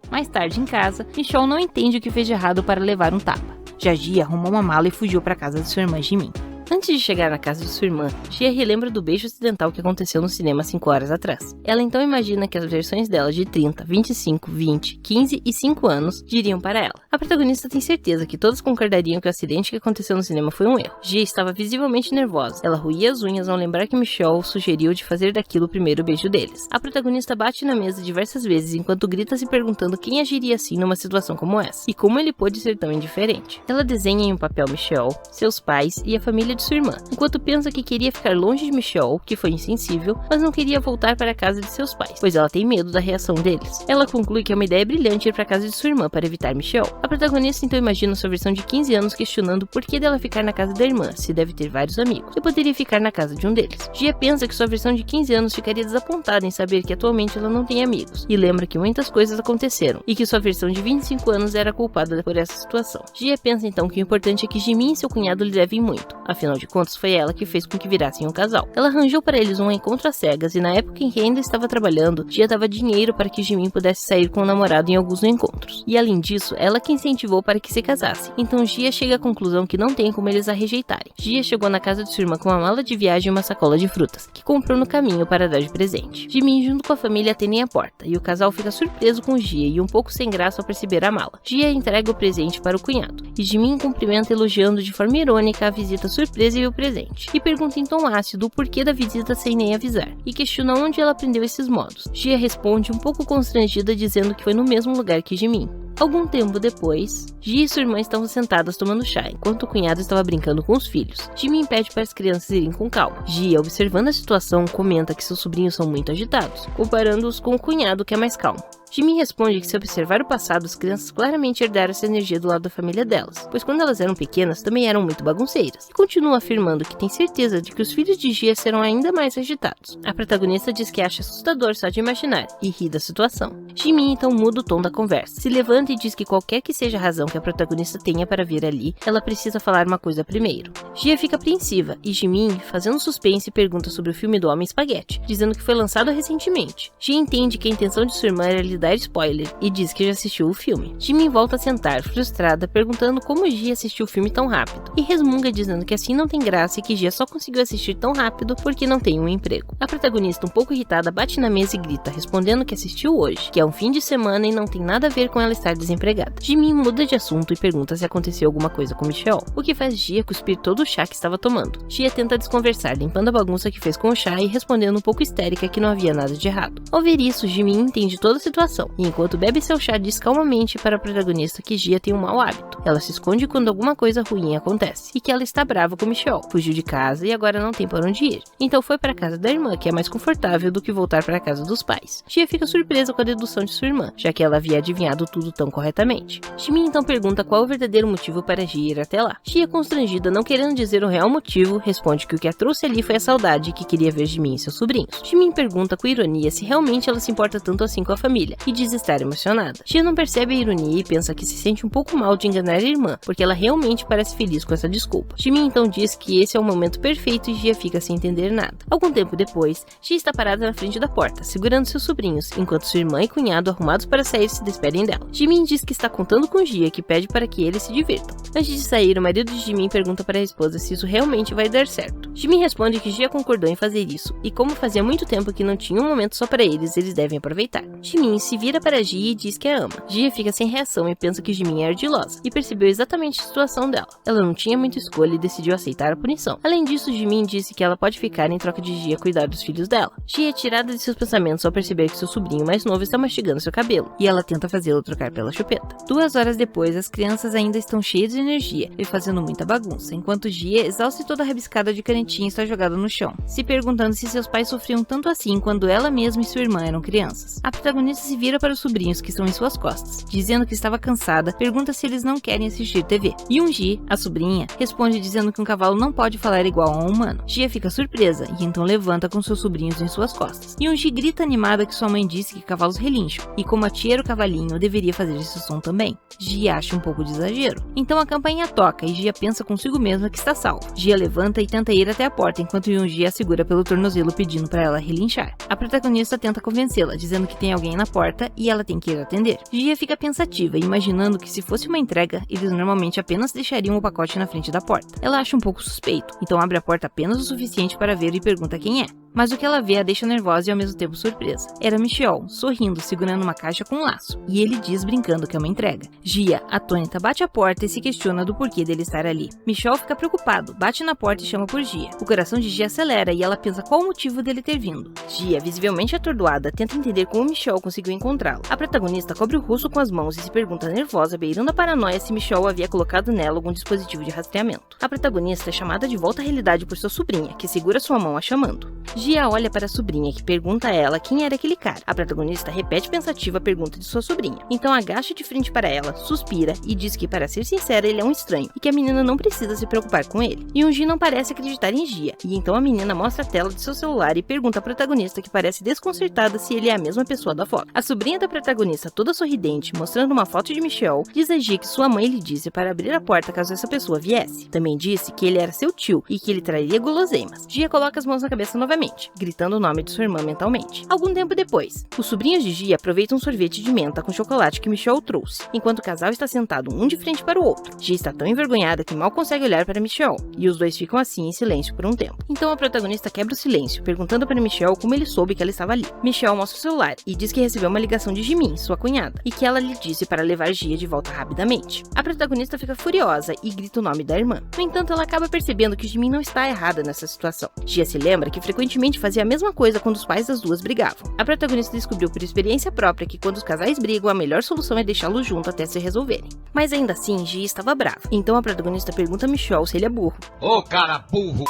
Mais tarde em casa, Michelle não entende o que fez de errado para levar um tapa. Já Gia arrumou uma mala e fugiu para a casa de sua irmã Jimin. Antes de chegar na casa de sua irmã, Gia relembra do beijo acidental que aconteceu no cinema 5 horas atrás. Ela então imagina que as versões dela de 30, 25, 20, 15 e 5 anos diriam para ela. A protagonista tem certeza que todos concordariam que o acidente que aconteceu no cinema foi um erro. Gia estava visivelmente nervosa. Ela roía as unhas ao lembrar que Michelle sugeriu de fazer daquilo o primeiro beijo deles. A protagonista bate na mesa diversas vezes enquanto grita se perguntando quem agiria assim numa situação como essa, e como ele pôde ser tão indiferente. Ela desenha em um papel Michelle, seus pais e a família de sua irmã, enquanto pensa que queria ficar longe de Michelle, que foi insensível, mas não queria voltar para a casa de seus pais, pois ela tem medo da reação deles. Ela conclui que é uma ideia brilhante ir para a casa de sua irmã para evitar Michelle. A protagonista então imagina sua versão de 15 anos questionando o porquê dela ficar na casa da irmã, se deve ter vários amigos, e poderia ficar na casa de um deles. Gia pensa que sua versão de 15 anos ficaria desapontada em saber que atualmente ela não tem amigos, e lembra que muitas coisas aconteceram, e que sua versão de 25 anos era culpada por essa situação. Gia pensa então que o importante é que Jimin e seu cunhado lhe devem muito, afinal de contas foi ela que fez com que virassem um casal. Ela arranjou para eles um encontro às cegas, e na época em que ainda estava trabalhando, Gia dava dinheiro para que Jimin pudesse sair com o namorado em alguns encontros. E além disso, ela que incentivou para que se casassem. Então Gia chega à conclusão que não tem como eles a rejeitarem. Gia chegou na casa de sua irmã com uma mala de viagem e uma sacola de frutas, que comprou no caminho para dar de presente. Jimin junto com a família atendem a porta, e o casal fica surpreso com Gia e um pouco sem graça ao perceber a mala. Gia entrega o presente para o cunhado, e Jimin cumprimenta elogiando de forma irônica a visita surpresa e o presente, e pergunta em tom ácido o porquê da visita sem nem avisar, e questiona onde ela aprendeu esses modos. Gia responde um pouco constrangida dizendo que foi no mesmo lugar que Jimin. Algum tempo depois, Gia e sua irmã estavam sentadas tomando chá, enquanto o cunhado estava brincando com os filhos. Jimin pede para as crianças irem com calma. Gia, observando a situação, comenta que seus sobrinhos são muito agitados, comparando-os com o cunhado que é mais calmo. Jimin responde que se observar o passado, as crianças claramente herdaram essa energia do lado da família delas, pois quando elas eram pequenas também eram muito bagunceiras, e continua afirmando que tem certeza de que os filhos de Gia serão ainda mais agitados. A protagonista diz que acha assustador só de imaginar, e ri da situação. Jimin então muda o tom da conversa, se levanta e diz que qualquer que seja a razão que a protagonista tenha para vir ali, ela precisa falar uma coisa primeiro. Gia fica apreensiva, e Jimin, fazendo suspense, pergunta sobre o filme do Homem Espaguete, dizendo que foi lançado recentemente. Gia entende que a intenção de sua irmã era lhe dar spoiler e diz que já assistiu o filme. Jimin volta a sentar, frustrada, perguntando como Gia assistiu o filme tão rápido, e resmunga dizendo que assim não tem graça e que Gia só conseguiu assistir tão rápido porque não tem um emprego. A protagonista, um pouco irritada, bate na mesa e grita, respondendo que assistiu hoje, que é um fim de semana e não tem nada a ver com ela estar desempregada. Jimin muda de assunto e pergunta se aconteceu alguma coisa com Michelle, o que faz Gia cuspir todo o chá que estava tomando. Gia tenta desconversar, limpando a bagunça que fez com o chá e respondendo um pouco histérica que não havia nada de errado. Ao ver isso, Jimin entende toda a situação, e enquanto bebe seu chá diz calmamente para a protagonista que Gia tem um mau hábito. Ela se esconde quando alguma coisa ruim acontece, e que ela está brava com Michelle, fugiu de casa e agora não tem para onde ir. Então foi para a casa da irmã, que é mais confortável do que voltar para a casa dos pais. Gia fica surpresa com a dedução de sua irmã, já que ela havia adivinhado tudo tão corretamente. Jimin então pergunta qual é o verdadeiro motivo para Gia ir até lá. Gia, constrangida, não querendo dizer o real motivo, responde que o que a trouxe ali foi a saudade que queria ver Jimin e seus sobrinhos. Jimin pergunta com ironia se realmente ela se importa tanto assim com a família, e diz estar emocionada. Gia não percebe a ironia e pensa que se sente um pouco mal de enganar a irmã, porque ela realmente parece feliz com essa desculpa. Jimin então diz que esse é o momento perfeito e Gia fica sem entender nada. Algum tempo depois, Gia está parada na frente da porta, segurando seus sobrinhos, enquanto sua irmã e cunhado, arrumados para sair, se despedem dela. Jimin diz que está contando com Gia, que pede para que eles se divirtam. Antes de sair, o marido de Jimin pergunta para a esposa se isso realmente vai dar certo. Jimin responde que Gia concordou em fazer isso, e como fazia muito tempo que não tinha um momento só para eles devem aproveitar. Jimin se vira para Gia e diz que a ama. Gia fica sem reação e pensa que Jimin é ardilosa, e percebeu exatamente a situação dela. Ela não tinha muita escolha e decidiu aceitar a punição. Além disso, Jimin disse que ela pode ficar em troca de Gia cuidar dos filhos dela. Gia é tirada de seus pensamentos ao perceber que seu sobrinho mais novo está mastigando seu cabelo, e ela tenta fazê-lo trocar pela chupeta. 2 horas depois, as crianças ainda estão cheias de energia e fazendo muita bagunça, enquanto Gia, exausta e toda rabiscada de canetinha, está jogada no chão, se perguntando se seus pais sofriam tanto assim quando ela mesma e sua irmã eram crianças. A protagonista se vira para os sobrinhos que estão em suas costas, dizendo que estava cansada, pergunta se eles não querem assistir TV. Yoongi, a sobrinha, responde dizendo que um cavalo não pode falar igual a um humano. Gia fica surpresa e então levanta com seus sobrinhos em suas costas. Yoongi grita animada que sua mãe disse que cavalos relincham, e como a tia era o cavalinho, deveria fazer esse som também. Gia acha um pouco de exagero. Então a campainha toca e Gia pensa consigo mesma que está salva. Gia levanta e tenta ir até a porta, enquanto Yoongi a segura pelo tornozelo pedindo para ela relinchar. A protagonista tenta convencê-la, dizendo que tem alguém na porta e ela tem que ir atender. Gia fica pensativa, imaginando que se fosse uma entrega, eles normalmente apenas deixariam o pacote na frente da porta. Ela acha um pouco suspeito, então abre a porta apenas o suficiente para ver e pergunta quem é. Mas o que ela vê a deixa nervosa e ao mesmo tempo surpresa. Era Michel, sorrindo, segurando uma caixa com um laço. E ele diz brincando que é uma entrega. Gia, atônita, bate a porta e se questiona do porquê dele estar ali. Michel fica preocupado, bate na porta e chama por Gia. O coração de Gia acelera e ela pensa qual o motivo dele ter vindo. Gia, visivelmente atordoada, tenta entender como Michel conseguiu encontrá-lo. A protagonista cobre o rosto com as mãos e se pergunta nervosa, beirando a paranoia, se Michel havia colocado nela algum dispositivo de rastreamento. A protagonista é chamada de volta à realidade por sua sobrinha, que segura sua mão a chamando. Gia olha para a sobrinha, que pergunta a ela quem era aquele cara. A protagonista repete pensativa a pergunta de sua sobrinha. Então agacha de frente para ela, suspira e diz que, para ser sincera, ele é um estranho e que a menina não precisa se preocupar com ele. Yunji não parece acreditar em Gia, e então a menina mostra a tela de seu celular e pergunta à protagonista, que parece desconcertada, se ele é a mesma pessoa da foto. A sobrinha da protagonista, toda sorridente, mostrando uma foto de Michel, diz a Gia que sua mãe lhe disse para abrir a porta caso essa pessoa viesse. Também disse que ele era seu tio e que ele traria guloseimas. Gia coloca as mãos na cabeça novamente, gritando o nome de sua irmã mentalmente. Algum tempo depois, os sobrinhos de Gia aproveitam um sorvete de menta com chocolate que Michel trouxe, enquanto o casal está sentado um de frente para o outro. Gia está tão envergonhada que mal consegue olhar para Michel, e os dois ficam assim em silêncio por um tempo. Então a protagonista quebra o silêncio, perguntando para Michel como ele soube que ela estava ali. Michel mostra o celular e diz que recebeu uma ligação de Jimin, sua cunhada, e que ela lhe disse para levar Gia de volta rapidamente. A protagonista fica furiosa e grita o nome da irmã. No entanto, ela acaba percebendo que Jimin não está errada nessa situação. Gia se lembra que frequentemente fazia a mesma coisa quando os pais das duas brigavam. A protagonista descobriu por experiência própria que quando os casais brigam, a melhor solução é deixá-los juntos até se resolverem. Mas ainda assim, Gia estava brava. Então a protagonista pergunta a Michel se ele é burro. Ô, cara burro!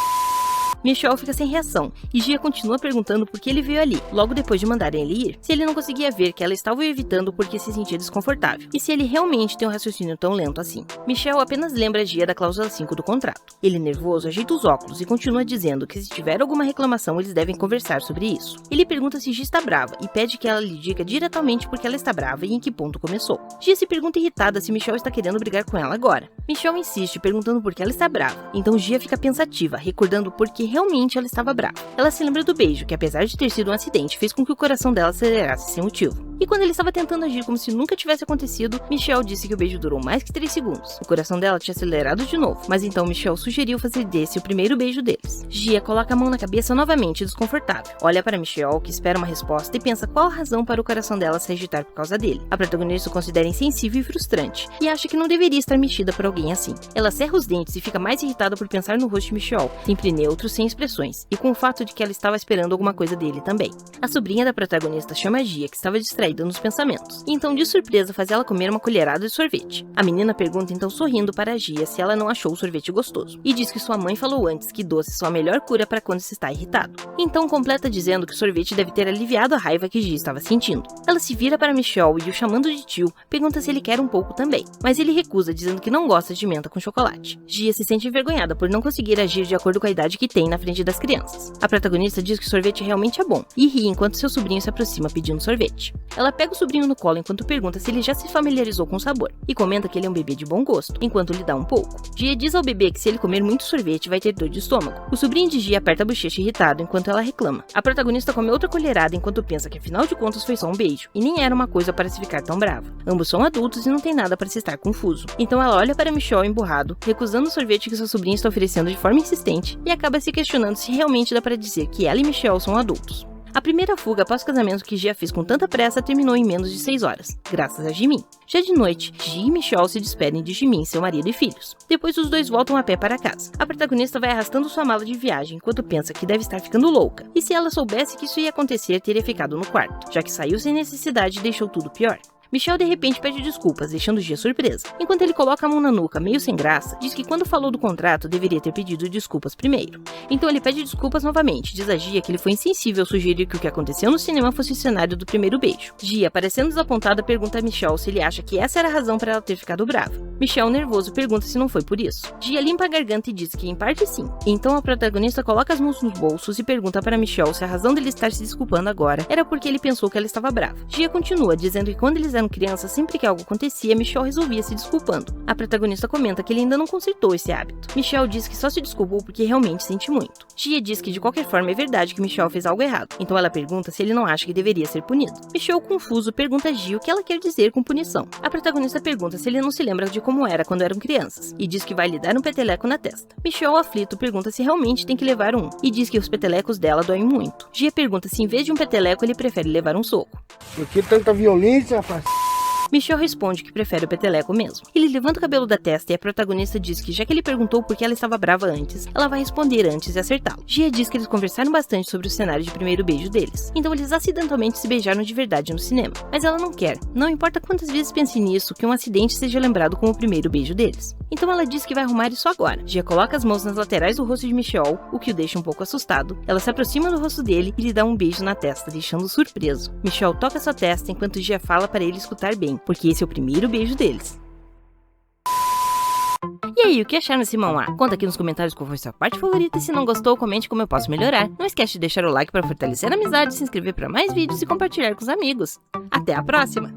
Michel fica sem reação, e Gia continua perguntando por que ele veio ali, logo depois de mandarem ele ir, se ele não conseguia ver que ela estava o evitando porque se sentia desconfortável, e se ele realmente tem um raciocínio tão lento assim. Michel apenas lembra Gia da cláusula 5 do contrato. Ele, nervoso, ajeita os óculos e continua dizendo que se tiver alguma reclamação eles devem conversar sobre isso. Ele pergunta se Gia está brava e pede que ela lhe diga diretamente por que ela está brava e em que ponto começou. Gia se pergunta irritada se Michel está querendo brigar com ela agora. Michel insiste, perguntando por que ela está brava, então Gia fica pensativa, recordando por que realmente ela estava brava. Ela se lembra do beijo, que apesar de ter sido um acidente, fez com que o coração dela acelerasse sem motivo. E quando ele estava tentando agir como se nunca tivesse acontecido, Michel disse que o beijo durou mais que 3 segundos. O coração dela tinha acelerado de novo, mas então Michel sugeriu fazer desse o primeiro beijo deles. Gia coloca a mão na cabeça novamente, desconfortável. Olha para Michel, que espera uma resposta, e pensa qual a razão para o coração dela se agitar por causa dele. A protagonista o considera insensível e frustrante, e acha que não deveria estar mexida por alguém assim. Ela cerra os dentes e fica mais irritada por pensar no rosto de Michel, sempre neutro, sem expressões, e com o fato de que ela estava esperando alguma coisa dele também. A sobrinha da protagonista chama a Gia, que estava distraída nos pensamentos, e então de surpresa faz ela comer uma colherada de sorvete. A menina pergunta então sorrindo para a Gia se ela não achou o sorvete gostoso, e diz que sua mãe falou antes que doces são a melhor cura para quando se está irritado. Então completa dizendo que o sorvete deve ter aliviado a raiva que Gia estava sentindo. Ela se vira para Michel e, o chamando de tio, pergunta se ele quer um pouco também, mas ele recusa, dizendo que não gosta de menta com chocolate. Gia se sente envergonhada por não conseguir agir de acordo com a idade que tem na frente das crianças. A protagonista diz que o sorvete realmente é bom, e ri enquanto seu sobrinho se aproxima pedindo sorvete. Ela pega o sobrinho no colo enquanto pergunta se ele já se familiarizou com o sabor, e comenta que ele é um bebê de bom gosto, enquanto lhe dá um pouco. Gia diz ao bebê que se ele comer muito sorvete vai ter dor de estômago. O sobrinho de Gia aperta a bochecha irritado enquanto ela reclama. A protagonista come outra colherada enquanto pensa que afinal de contas foi só um beijo, e nem era uma coisa para se ficar tão brava. Ambos são adultos e não tem nada para se estar confuso. Então ela olha para Michel emburrado, recusando o sorvete que seu sobrinho está oferecendo de forma insistente, e acaba se questionando se realmente dá para dizer que ela e Michel são adultos. A primeira fuga após o casamento que Gia fez com tanta pressa terminou em menos de 6 horas, graças a Jimin. Já de noite, Gia e Michel se despedem de Jimin, seu marido e filhos. Depois os dois voltam a pé para casa. A protagonista vai arrastando sua mala de viagem enquanto pensa que deve estar ficando louca. E se ela soubesse que isso ia acontecer, teria ficado no quarto, já que saiu sem necessidade e deixou tudo pior. Michel de repente pede desculpas, deixando Gia surpresa. Enquanto ele coloca a mão na nuca, meio sem graça, diz que quando falou do contrato, deveria ter pedido desculpas primeiro. Então ele pede desculpas novamente, diz a Gia que ele foi insensível ao sugerir que o que aconteceu no cinema fosse o cenário do primeiro beijo. Gia, parecendo desapontada, pergunta a Michel se ele acha que essa era a razão para ela ter ficado brava. Michel, nervoso, pergunta se não foi por isso. Gia limpa a garganta e diz que em parte sim. Então a protagonista coloca as mãos nos bolsos e pergunta para Michel se a razão dele estar se desculpando agora era porque ele pensou que ela estava brava. Gia continua, dizendo que quando eles eram crianças, sempre que algo acontecia, Michelle resolvia se desculpando. A protagonista comenta que ele ainda não consertou esse hábito. Michelle diz que só se desculpou porque realmente sente muito. Gia diz que de qualquer forma é verdade que Michelle fez algo errado, então ela pergunta se ele não acha que deveria ser punido. Michelle, confuso, pergunta a Gia o que ela quer dizer com punição. A protagonista pergunta se ele não se lembra de como era quando eram crianças, e diz que vai lhe dar um peteleco na testa. Michelle, aflito, pergunta se realmente tem que levar um, e diz que os petelecos dela doem muito. Gia pergunta se em vez de um peteleco ele prefere levar um soco. Por que tanta violência, rapaz? Michelle responde que prefere o peteleco mesmo. Ele levanta o cabelo da testa e a protagonista diz que já que ele perguntou por que ela estava brava antes, ela vai responder antes e acertá-lo. Gia diz que eles conversaram bastante sobre o cenário de primeiro beijo deles, então eles acidentalmente se beijaram de verdade no cinema. Mas ela não quer, não importa quantas vezes pense nisso, que um acidente seja lembrado como o primeiro beijo deles. Então ela diz que vai arrumar isso agora. Gia coloca as mãos nas laterais do rosto de Michelle, o que o deixa um pouco assustado. Ela se aproxima do rosto dele e lhe dá um beijo na testa, deixando-o surpreso. Michelle toca sua testa enquanto Gia fala para ele escutar bem, porque esse é o primeiro beijo deles. E aí, o que acharam desse manhwa? Conta aqui nos comentários qual foi sua parte favorita e se não gostou, comente como eu posso melhorar. Não esquece de deixar o like para fortalecer a amizade, se inscrever para mais vídeos e compartilhar com os amigos. Até a próxima!